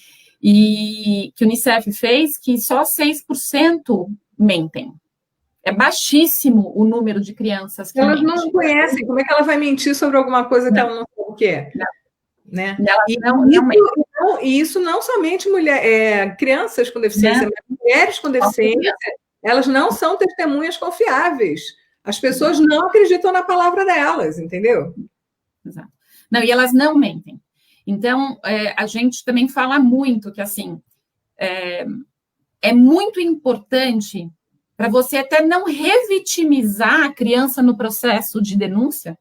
e que o Unicef fez, que só 6% mentem. É baixíssimo o número de crianças que
elas não conhecem. Como é que ela vai mentir sobre alguma coisa que ela não sabe o que é? Né? E isso não somente crianças com deficiência, mas mulheres com deficiência, elas não são testemunhas confiáveis. As pessoas não acreditam na palavra delas, entendeu?
Exato. Não, e elas não mentem. Então, a gente também fala muito que, assim, é muito importante para você até não revitimizar a criança no processo de denúncia,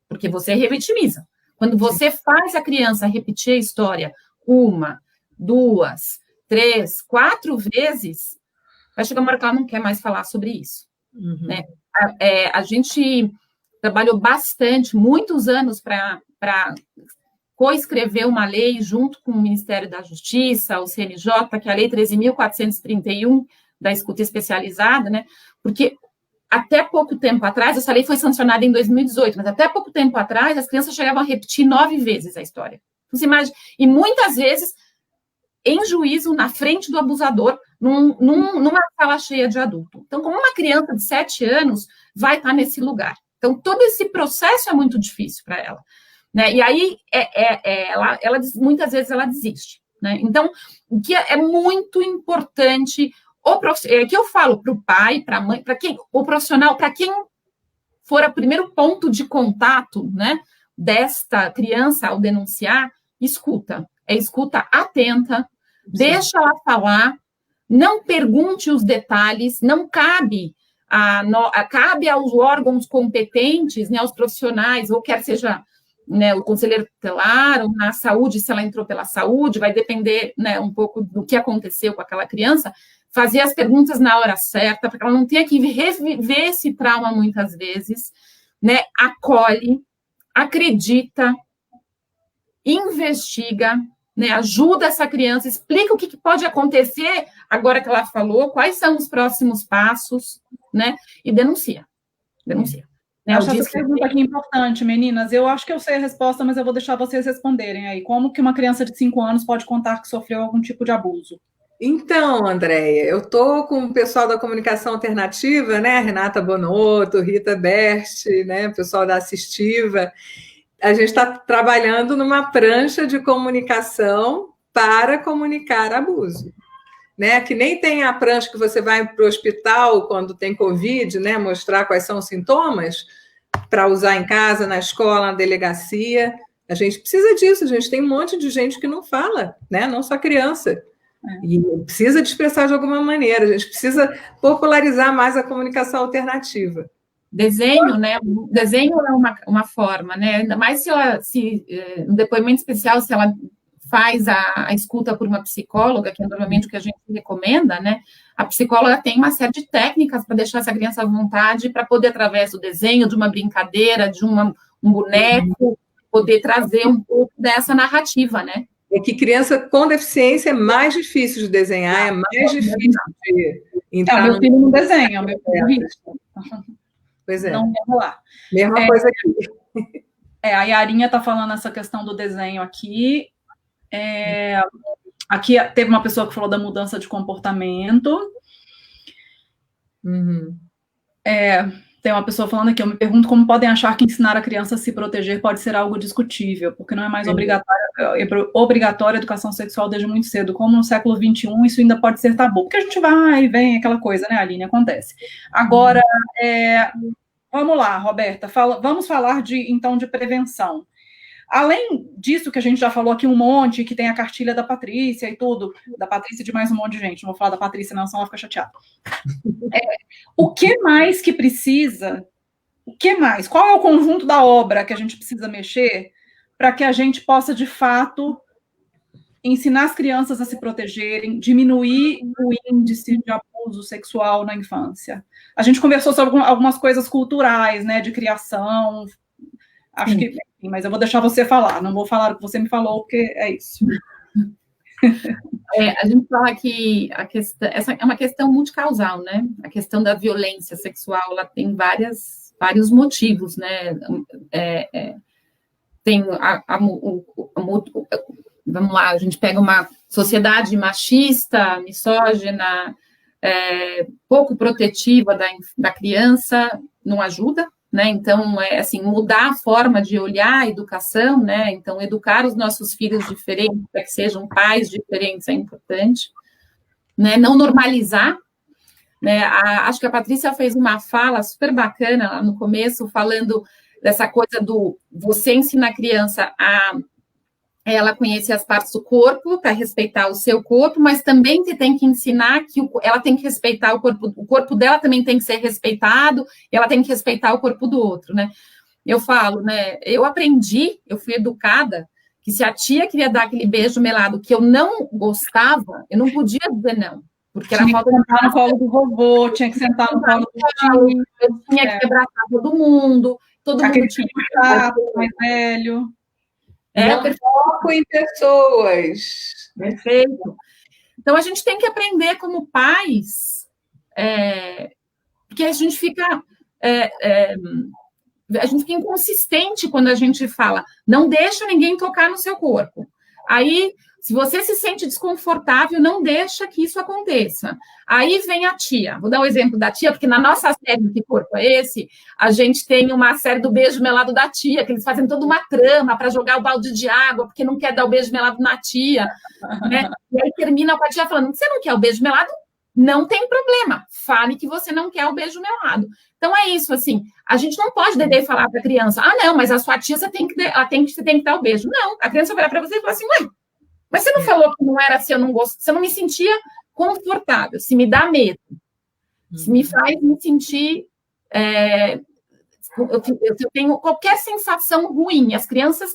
porque você revitimiza. Quando você faz a criança repetir a história 1, 2, 3, 4 vezes, vai chegar uma hora que ela não quer mais falar sobre isso. Né? A gente trabalhou bastante, muitos anos, para coescrever uma lei junto com o Ministério da Justiça, o CNJ, que é a Lei 13.431, da escuta especializada, né? Porque até pouco tempo atrás, essa lei foi sancionada em 2018, mas até pouco tempo atrás, as crianças chegavam a repetir 9 vezes a história. Você imagina, e muitas vezes em juízo, na frente do abusador, numa sala cheia de adulto. Então, como uma criança de 7 anos vai estar nesse lugar? Então, todo esse processo é muito difícil para ela. Né? E aí, ela muitas vezes, ela desiste. Né? Então, o que é muito importante, que eu falo para o pai, para a mãe, para quem, o profissional, para quem for o primeiro ponto de contato, né, desta criança ao denunciar, escuta. É escuta atenta, deixa ela falar, não pergunte os detalhes, não cabe cabe aos órgãos competentes, né, aos profissionais, ou quer seja, né, o conselheiro tutelar, ou na saúde, se ela entrou pela saúde, vai depender, né, um pouco do que aconteceu com aquela criança, fazer as perguntas na hora certa, para que ela não tenha que reviver esse trauma muitas vezes, né, acolhe, acredita, investiga, né, ajuda essa criança, explica o que pode acontecer agora que ela falou, quais são os próximos passos, né, e denuncia.
Eu acho essa pergunta aqui importante, meninas. Eu acho que eu sei a resposta, mas eu vou deixar vocês responderem aí. Como que uma criança de 5 anos pode contar que sofreu algum tipo de abuso?
Então, Andréia, eu estou com o pessoal da comunicação alternativa, né, Renata Bonotto, Rita Berst, né, o pessoal da Assistiva. A gente está trabalhando numa prancha de comunicação para comunicar abuso. Né? Que nem tem a prancha que você vai para o hospital quando tem Covid, né? Mostrar quais são os sintomas para usar em casa, na escola, na delegacia. A gente precisa disso, a gente tem um monte de gente que não fala, né? Não só criança. E precisa de expressar de alguma maneira, a gente precisa popularizar mais a comunicação alternativa.
Desenho, né? Desenho é uma forma, né? Ainda mais se um depoimento especial, se ela faz a escuta por uma psicóloga, que é normalmente o que a gente recomenda, né? A psicóloga tem uma série de técnicas para deixar essa criança à vontade, para poder, através do desenho, de uma brincadeira, de um boneco, poder trazer um pouco dessa narrativa, né?
É que criança com deficiência é mais difícil de desenhar, é mais difícil de entrar.
Meu filho não desenha, meu filho.
Pois é.
Não ia rolar.
Mesma coisa aqui.
A Yarinha está falando essa questão do desenho aqui. Aqui teve uma pessoa que falou da mudança de comportamento. Tem uma pessoa falando aqui, eu me pergunto como podem achar que ensinar a criança a se proteger pode ser algo discutível, porque não é mais obrigatória a educação sexual desde muito cedo, como no século XXI isso ainda pode ser tabu, porque a gente vai e vem, aquela coisa, né, Aline, acontece. Agora, vamos lá, Roberta, vamos falar então de prevenção. Além disso que a gente já falou aqui um monte, que tem a cartilha da Patrícia e tudo, da Patrícia e de mais um monte de gente, não vou falar da Patrícia não, senão ela fica chateada. O que mais que precisa? O que mais? Qual é o conjunto da obra que a gente precisa mexer para que a gente possa, de fato, ensinar as crianças a se protegerem, diminuir o índice de abuso sexual na infância? A gente conversou sobre algumas coisas culturais, né, de criação, acho que... Mas eu vou deixar você falar, não vou falar o que você me falou, porque é isso.
A gente fala que essa é uma questão multicausal, né? A questão da violência sexual, ela tem vários motivos, né? Tem vamos lá, a gente pega uma sociedade machista, misógina, pouco protetiva da criança, não ajuda, né? Então, assim, mudar a forma de olhar a educação, né? Então, educar os nossos filhos diferentes, para que sejam pais diferentes, é importante, né? Não normalizar, né? Acho que a Patrícia fez uma fala super bacana lá no começo, falando dessa coisa do você ensina a criança a ela conhecer as partes do corpo, para respeitar o seu corpo, mas também você tem que ensinar que ela tem que respeitar o corpo dela também tem que ser respeitado, e ela tem que respeitar o corpo do outro, né? Eu falo, né, eu fui educada, que se a tia queria dar aquele beijo melado que eu não gostava, eu não podia dizer não. Porque era
tinha
falta
que
de
sentar no colo do vovô, tinha que sentar no colo do tio.
eu tinha que abraçar todo mundo
Aquele
tinha
filho chato, mais velho.
Não foco em pessoas.
Perfeito. Então, a gente tem que aprender como pais, porque a gente fica inconsistente quando a gente fala, não deixa ninguém tocar no seu corpo. Aí, se você se sente desconfortável, não deixa que isso aconteça. Aí vem a tia. Vou dar um exemplo da tia, porque na nossa série Que Corpo é Esse? A gente tem uma série do beijo melado da tia, que eles fazem toda uma trama para jogar o balde de água, porque não quer dar o beijo melado na tia. Né? E aí termina com a tia falando, você não quer o beijo melado? Não tem problema. Fale que você não quer o beijo melado. Então, é isso, assim, a gente não pode falar para a criança, não, mas a sua tia, você tem que dar o beijo. Não, a criança vai olhar para você e falar assim, ué, mas você não falou que não era assim, eu não gosto, você não me sentia confortável, se me dá medo, se me faz me sentir, eu tenho qualquer sensação ruim, as crianças,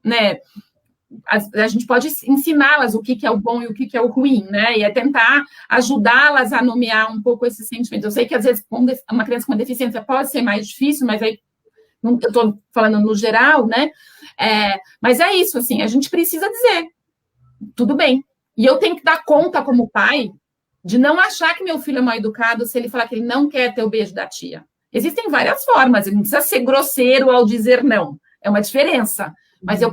né, a gente pode ensiná-las o que é o bom e o que é o ruim, né? E é tentar ajudá-las a nomear um pouco esses sentimentos. Eu sei que, às vezes, uma criança com deficiência pode ser mais difícil, mas aí eu estou falando no geral, né? Mas é isso, assim, a gente precisa dizer, tudo bem. E eu tenho que dar conta, como pai, de não achar que meu filho é mal educado se ele falar que ele não quer ter o beijo da tia. Existem várias formas, ele não precisa ser grosseiro ao dizer não. É uma diferença. Mas eu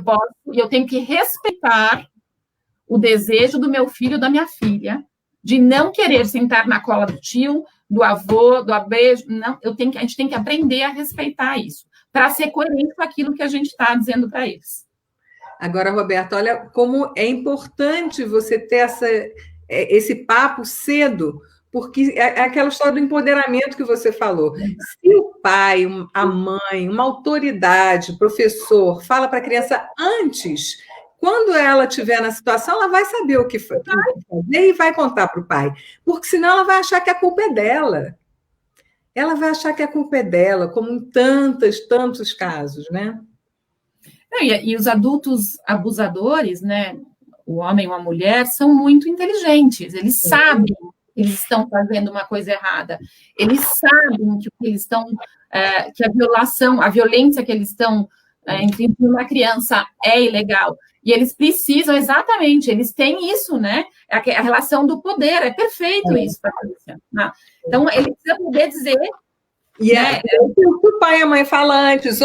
tenho que respeitar o desejo do meu filho ou da minha filha de não querer sentar na cola do tio, do avô, do beijo. Não, a gente tem que aprender a respeitar isso, para ser coerente com aquilo que a gente está dizendo para eles.
Agora, Roberto, olha como é importante você ter esse papo cedo, porque é aquela história do empoderamento que você falou. Se o pai, a mãe, uma autoridade, professor, fala para a criança antes, quando ela estiver na situação, ela vai saber o que fazer e vai contar para o pai. Porque senão ela vai achar que a culpa é dela. Ela vai achar que a culpa é dela, como em tantos casos, né?
E os adultos abusadores, né, o homem ou a mulher, são muito inteligentes, eles sabem que eles estão fazendo uma coisa errada, eles sabem que eles estão, que a violência que eles estão infringindo na criança é ilegal, e eles precisam, exatamente, eles têm isso, né, a relação do poder, é perfeito isso para a polícia, né? Então, ele precisa poder dizer...
E o que o pai e a mãe falam antes,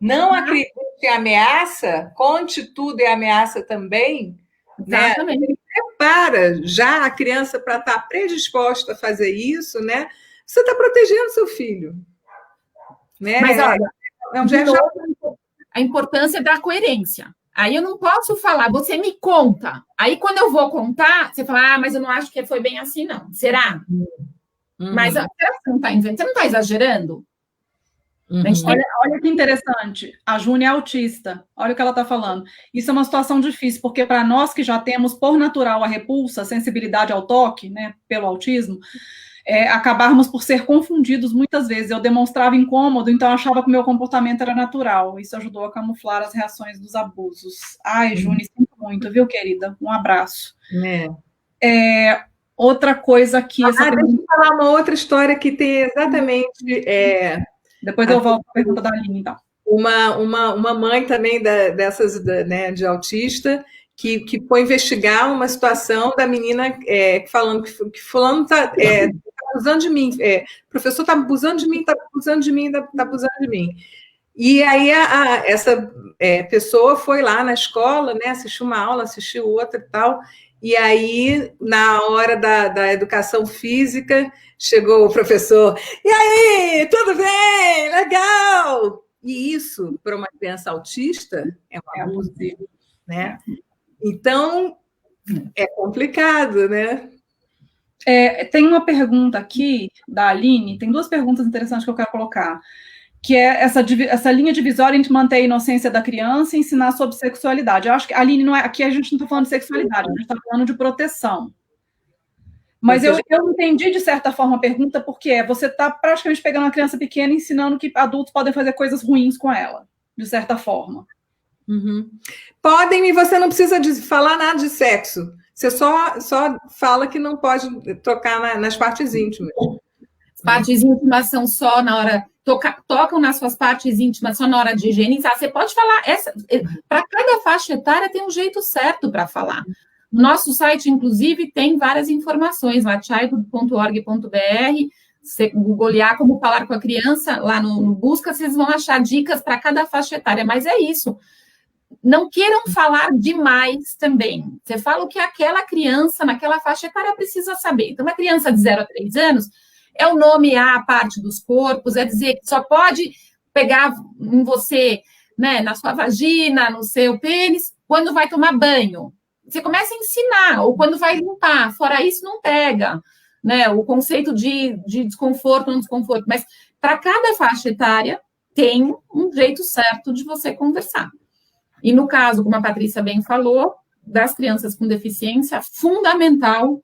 não acredite em ameaça, conte tudo e ameaça também,
exatamente.
Né? Ele prepara já a criança para estar predisposta a fazer isso, né? Você está protegendo seu filho. Né?
Mas, olha, a importância da coerência. Aí eu não posso falar, você me conta. Aí, quando eu vou contar, você fala, mas eu não acho que foi bem assim, não. Será? Mas será que você não está inventando? Você não está exagerando?
Olha que interessante. A Júnia é autista. Olha o que ela está falando. Isso é uma situação difícil, porque para nós que já temos, por natural, a repulsa, a sensibilidade ao toque, né, pelo autismo, acabarmos por ser confundidos muitas vezes. Eu demonstrava incômodo, então achava que o meu comportamento era natural. Isso ajudou a camuflar as reações dos abusos. Ai, Júnia, sinto muito, viu, querida? Um abraço. Outra coisa que...
deixa eu falar uma outra história que tem exatamente...
Depois eu volto para a pergunta da Aline, então.
Uma mãe também dessas, né, de autista, que foi investigar uma situação da menina falando que fulano está abusando de mim, o professor está abusando de mim, está abusando de mim, está abusando de mim. E aí essa pessoa foi lá na escola, né, assistiu uma aula, assistiu outra e tal, e aí, na hora da educação física, chegou o professor, e aí, tudo bem? Legal! E isso, para uma criança autista, é um abuso, né? Então, é complicado, né?
Tem uma pergunta aqui da Aline, tem duas perguntas interessantes que eu quero colocar, que é essa linha divisória entre manter a inocência da criança e ensinar sobre sexualidade. Eu acho que, Aline, aqui a gente não está falando de sexualidade, a gente está falando de proteção. Mas eu entendi, de certa forma, a pergunta, porque você está praticamente pegando uma criança pequena e ensinando que adultos podem fazer coisas ruins com ela, de certa forma.
Podem, e você não precisa falar nada de sexo. Você só fala que não pode tocar nas partes íntimas.
Partes íntimas são só na hora... Tocam nas suas partes íntimas só na hora de higienizar. Você pode falar... Para cada faixa etária tem um jeito certo para falar. No nosso site, inclusive, tem várias informações lá, childhood.org.br. Você googlear como falar com a criança, lá no busca, vocês vão achar dicas para cada faixa etária. Mas é isso. Não queiram falar demais também. Você fala o que aquela criança, naquela faixa etária, precisa saber. Então, uma criança de 0 a 3 anos, é o nome a parte dos corpos, é dizer que só pode pegar em você, né, na sua vagina, no seu pênis, quando vai tomar banho. Você começa a ensinar, ou quando vai limpar. Fora isso, não pega. Né, o conceito de desconforto, não desconforto. Mas, para cada faixa etária, tem um jeito certo de você conversar. E no caso, como a Patrícia bem falou, das crianças com deficiência, fundamental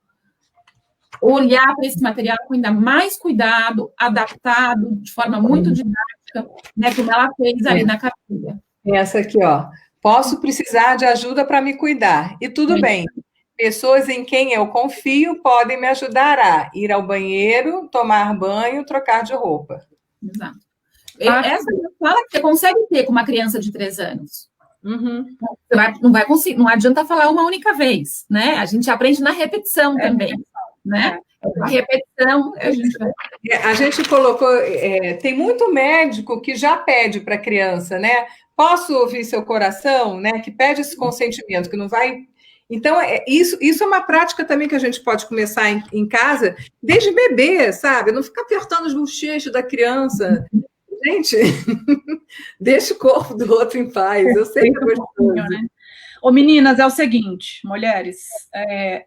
olhar para esse material com ainda mais cuidado, adaptado, de forma muito didática, né, como ela fez ali na cartilha.
Essa aqui, ó. Posso precisar de ajuda para me cuidar. E tudo bem. Pessoas em quem eu confio podem me ajudar a ir ao banheiro, tomar banho, trocar de roupa.
Exato. Essa fala que você consegue ter com uma criança de 3 anos.
Uhum.
Não vai conseguir, não adianta falar uma única vez, né? A gente aprende na repetição também, né? A repetição,
a gente colocou, tem muito médico que já pede para a criança, né? Posso ouvir seu coração, né? Que pede esse consentimento, que não vai. Então, isso é uma prática também que a gente pode começar em casa, desde bebê, sabe? Não ficar apertando os bochechos da criança. Gente, deixa o corpo do outro em paz. Eu sei que é gostoso.
Né? Ô, meninas, é o seguinte, mulheres,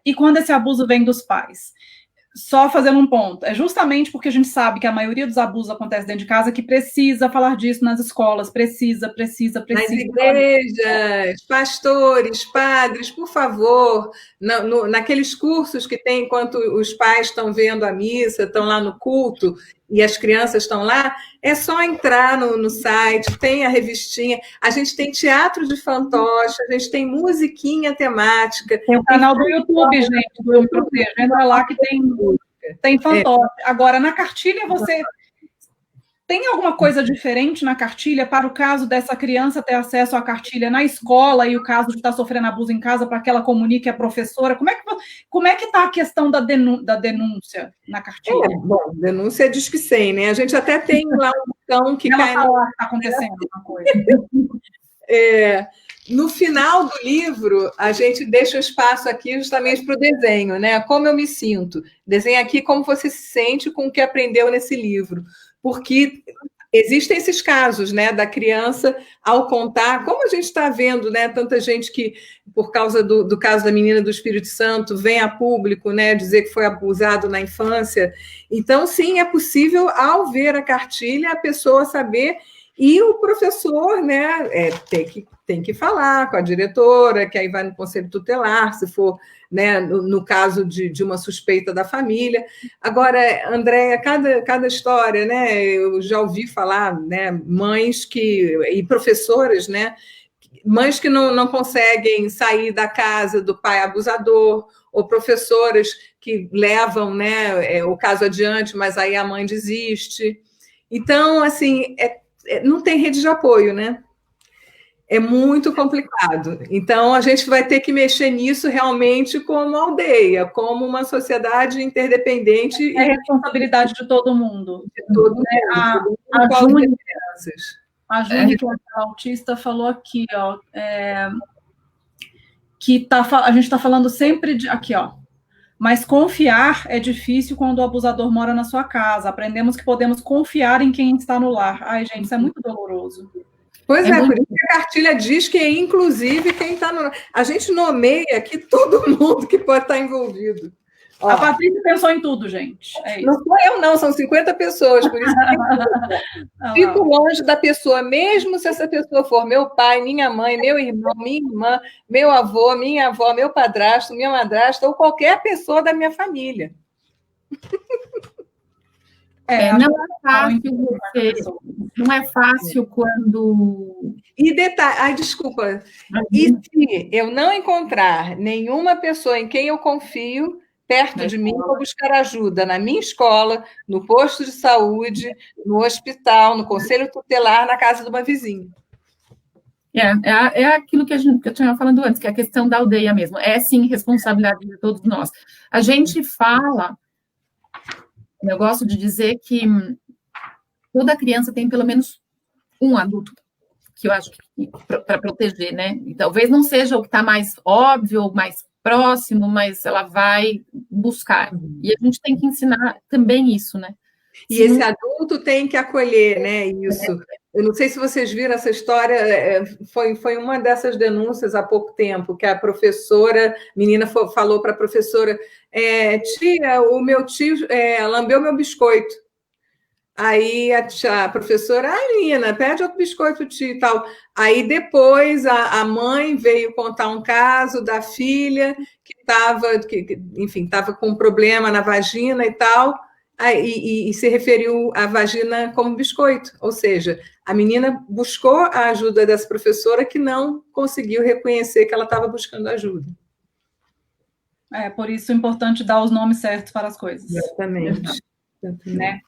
e quando esse abuso vem dos pais? Só fazendo um ponto, é justamente porque a gente sabe que a maioria dos abusos acontece dentro de casa que precisa falar disso nas escolas, precisa.
Nas igrejas, pastores, padres, por favor, naqueles cursos que tem enquanto os pais estão vendo a missa, estão lá no culto e as crianças estão lá, é só entrar no site, tem a revistinha, a gente tem teatro de fantoche, a gente tem musiquinha temática.
Tem o canal do YouTube, gente, do Eu Protejo, entra lá que tem fantoche. Agora, na cartilha, você tem alguma coisa diferente na cartilha para o caso dessa criança ter acesso à cartilha na escola e o caso de estar sofrendo abuso em casa para que ela comunique à professora? Como é que está a questão da denúncia na cartilha?
Bom, denúncia diz que 100, né? A gente até tem lá um botão que
ela fala que está acontecendo alguma coisa.
No final do livro, a gente deixa o espaço aqui justamente para o desenho, né? Como eu me sinto. Desenha aqui como você se sente com o que aprendeu nesse livro. Porque existem esses casos, né, da criança, ao contar, como a gente está vendo, né, tanta gente que, por causa do caso da menina do Espírito Santo, vem a público, né, dizer que foi abusado na infância. Então, sim, é possível, ao ver a cartilha, a pessoa saber, e o professor, né, tem que falar com a diretora, que aí vai no conselho tutelar, se for, né, no caso de uma suspeita da família. Agora, Andréia, cada história, né, eu já ouvi falar, né, mães e professoras, né, mães que não conseguem sair da casa do pai abusador, ou professoras que levam, né, o caso adiante, mas aí a mãe desiste. Então, assim, não tem rede de apoio, né? É muito complicado. Então, a gente vai ter que mexer nisso realmente como aldeia, como uma sociedade interdependente.
É responsabilidade de todo mundo.
De todo mundo.
A Júlia, que é autista, falou aqui, ó, que a gente está falando sempre de... Aqui, ó. Mas confiar é difícil quando o abusador mora na sua casa. Aprendemos que podemos confiar em quem está no lar. Ai, gente, isso é muito doloroso.
Pois por isso que a cartilha diz que, inclusive, quem está no... A gente nomeia aqui todo mundo que pode estar envolvido.
Ó, a Patrícia pensou em tudo, gente. É isso.
Não sou eu, não, são 50 pessoas, por isso que fico longe da pessoa, mesmo se essa pessoa for meu pai, minha mãe, meu irmão, minha irmã, meu avô, minha avó, meu padrasto, minha madrasta, ou qualquer pessoa da minha família.
não é fácil quando...
E detalhe, desculpa, e se eu não encontrar nenhuma pessoa em quem eu confio perto de mim, vou buscar ajuda na minha escola, no posto de saúde, no hospital, no conselho tutelar, na casa de uma vizinha.
É aquilo que eu tinha falando antes, que é a questão da aldeia mesmo. É, sim, responsabilidade de todos nós. A gente fala, eu gosto de dizer que toda criança tem pelo menos um adulto, que eu acho que para proteger, né? E talvez não seja o que está mais óbvio, ou mais próximo, mas ela vai buscar. E a gente tem que ensinar também isso, né?
E esse adulto tem que acolher, né? Isso. Eu não sei se vocês viram essa história, foi uma dessas denúncias há pouco tempo, que a professora, menina falou para a professora, tia, o meu tio lambeu meu biscoito. Aí a professora, menina, pede outro biscoito, tio e tal. Aí depois a mãe veio contar um caso da filha que estava com um problema na vagina e tal, e se referiu à vagina como biscoito. Ou seja, a menina buscou a ajuda dessa professora que não conseguiu reconhecer que ela estava buscando ajuda.
Por isso é importante dar os nomes certos para as coisas.
Exatamente.
Né?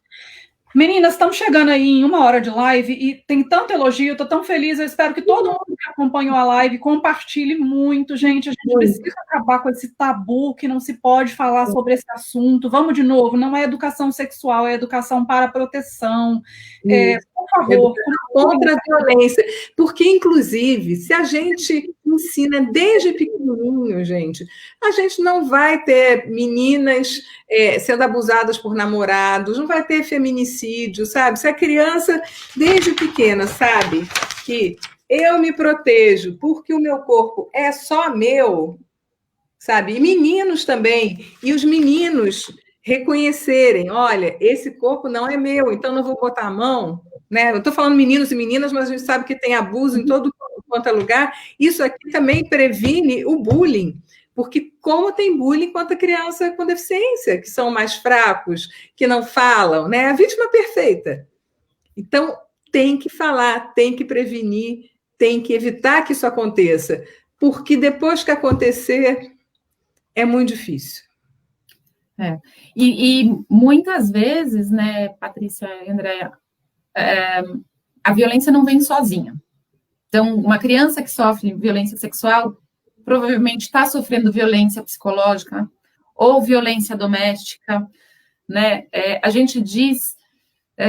Meninas, estamos chegando aí em 1 hora de live e tem tanto elogio, estou tão feliz, eu espero que todo mundo que acompanhou a live compartilhe muito, gente, a gente precisa acabar com esse tabu que não se pode falar sobre esse assunto. Vamos de novo, não é educação sexual, é educação para proteção. Por favor.
Contra a violência, porque, inclusive, se a gente ensina desde pequenininho, gente, a gente não vai ter meninas sendo abusadas por namorados, não vai ter feminicídio, sabe? Se a criança, desde pequena, sabe que eu me protejo porque o meu corpo é só meu, sabe? E meninos também, e os meninos reconhecerem, olha, esse corpo não é meu, então não vou botar a mão, né? Eu estou falando meninos e meninas, mas a gente sabe que tem abuso em todo quanto é lugar. Isso aqui também previne o bullying, porque como tem bullying contra criança com deficiência, que são mais fracos, que não falam, né? A vítima perfeita. Então, tem que falar, tem que prevenir, tem que evitar que isso aconteça, porque depois que acontecer, é muito difícil.
E muitas vezes, né, Patrícia e Andréia, a violência não vem sozinha. Então, uma criança que sofre violência sexual provavelmente está sofrendo violência psicológica ou violência doméstica, né? A gente diz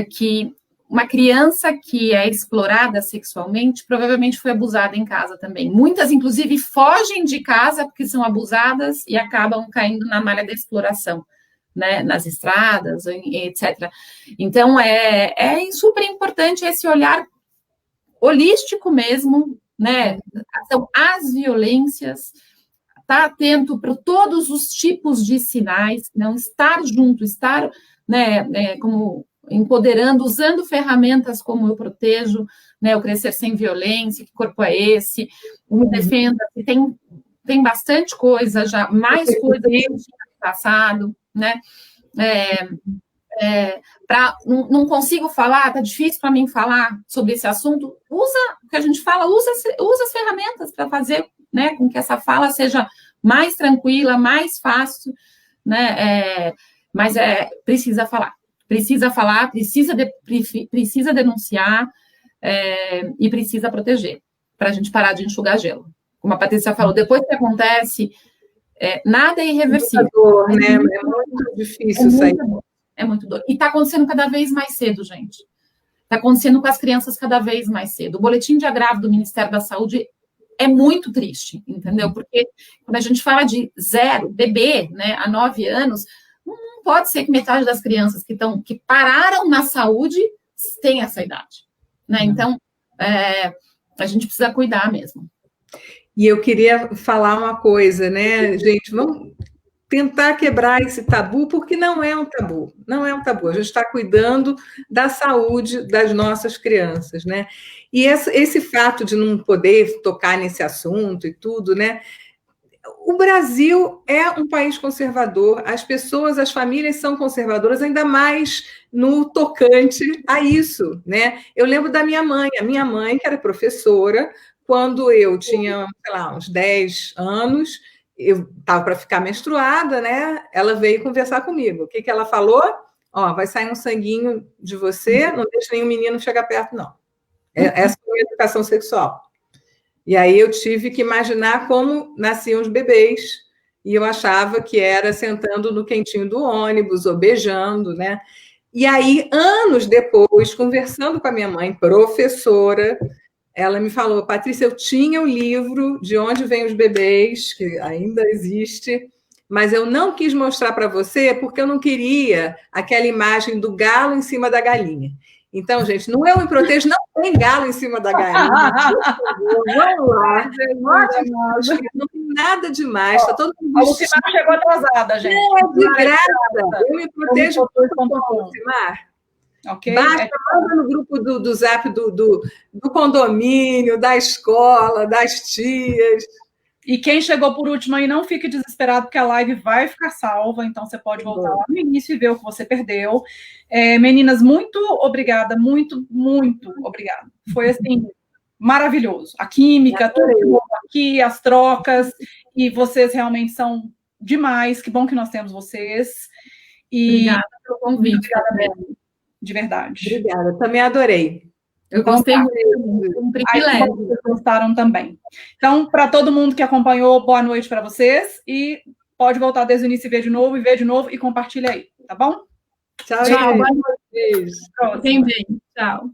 que uma criança que é explorada sexualmente provavelmente foi abusada em casa também. Muitas, inclusive, fogem de casa porque são abusadas e acabam caindo na malha da exploração, né, nas estradas, etc. Então, é super importante esse olhar holístico mesmo, né? Então, as violências, estar atento para todos os tipos de sinais, não estar junto, estar, né, como empoderando, usando ferramentas como Eu Protejo, né, o Crescer Sem Violência, Que Corpo é Esse, o Me Defenda, que tem bastante coisa já, mais coisa que eu tinha passado, né? Não consigo falar, tá difícil para mim falar sobre esse assunto, usa o que a gente fala, usa as ferramentas para fazer, né, com que essa fala seja mais tranquila, mais fácil, né, mas precisa falar, precisa denunciar e precisa proteger, para a gente parar de enxugar gelo. Como a Patrícia falou, depois que acontece, nada é irreversível.
Né? É muito difícil sair.
É muito dor. E está acontecendo cada vez mais cedo, gente. Está acontecendo com as crianças cada vez mais cedo. O boletim de agravo do Ministério da Saúde é muito triste, entendeu? Porque quando a gente fala de bebê, né, a 9 anos, não pode ser que metade das crianças que pararam na saúde tem essa idade, né? Então, a gente precisa cuidar mesmo.
E eu queria falar uma coisa, né, gente? Vamos tentar quebrar esse tabu, porque não é um tabu, não é um tabu. A gente está cuidando da saúde das nossas crianças, né? E esse fato de não poder tocar nesse assunto e tudo, né? O Brasil é um país conservador, as pessoas, as famílias são conservadoras, ainda mais no tocante a isso, né? Eu lembro da minha mãe, a minha mãe, que era professora, quando eu tinha, sei lá, uns 10 anos, eu estava para ficar menstruada, né? Ela veio conversar comigo. O que ela falou? Ó, vai sair um sanguinho de você, não deixa nenhum menino chegar perto, não. Essa foi a educação sexual. E aí eu tive que imaginar como nasciam os bebês, e eu achava que era sentando no quentinho do ônibus ou beijando, né? E aí, anos depois, conversando com a minha mãe, professora, ela me falou, Patrícia, eu tinha o livro De Onde Vêm os Bebês, que ainda existe, mas eu não quis mostrar para você porque eu não queria aquela imagem do galo em cima da galinha. Então, gente, no Eu Me Protejo não tem galo em cima da galinha. Vamos lá. Não tem nada demais. Está todo mundo.
A Lucimar chegou atrasada, gente.
De graça. Eu Me Protejo. Lucimar.
Okay?
Basta, manda no grupo do Zap do condomínio, da escola, das tias.
E quem chegou por último aí, não fique desesperado, porque a live vai ficar salva, então você pode voltar lá no início e ver o que você perdeu. Meninas, muito obrigada, muito, muito obrigada. Foi, assim, maravilhoso. A química, tudo aqui, as trocas, e vocês realmente são demais. Que bom que nós temos vocês.
Obrigada pelo convite.
De verdade.
Obrigada, também adorei.
Eu gostei muito, um privilégio.
Vocês gostaram também. Então, para todo mundo que acompanhou, boa noite para vocês, e pode voltar desde o início e ver de novo, e compartilha aí, tá bom?
Tchau, boa noite.
Beijo. Tchau.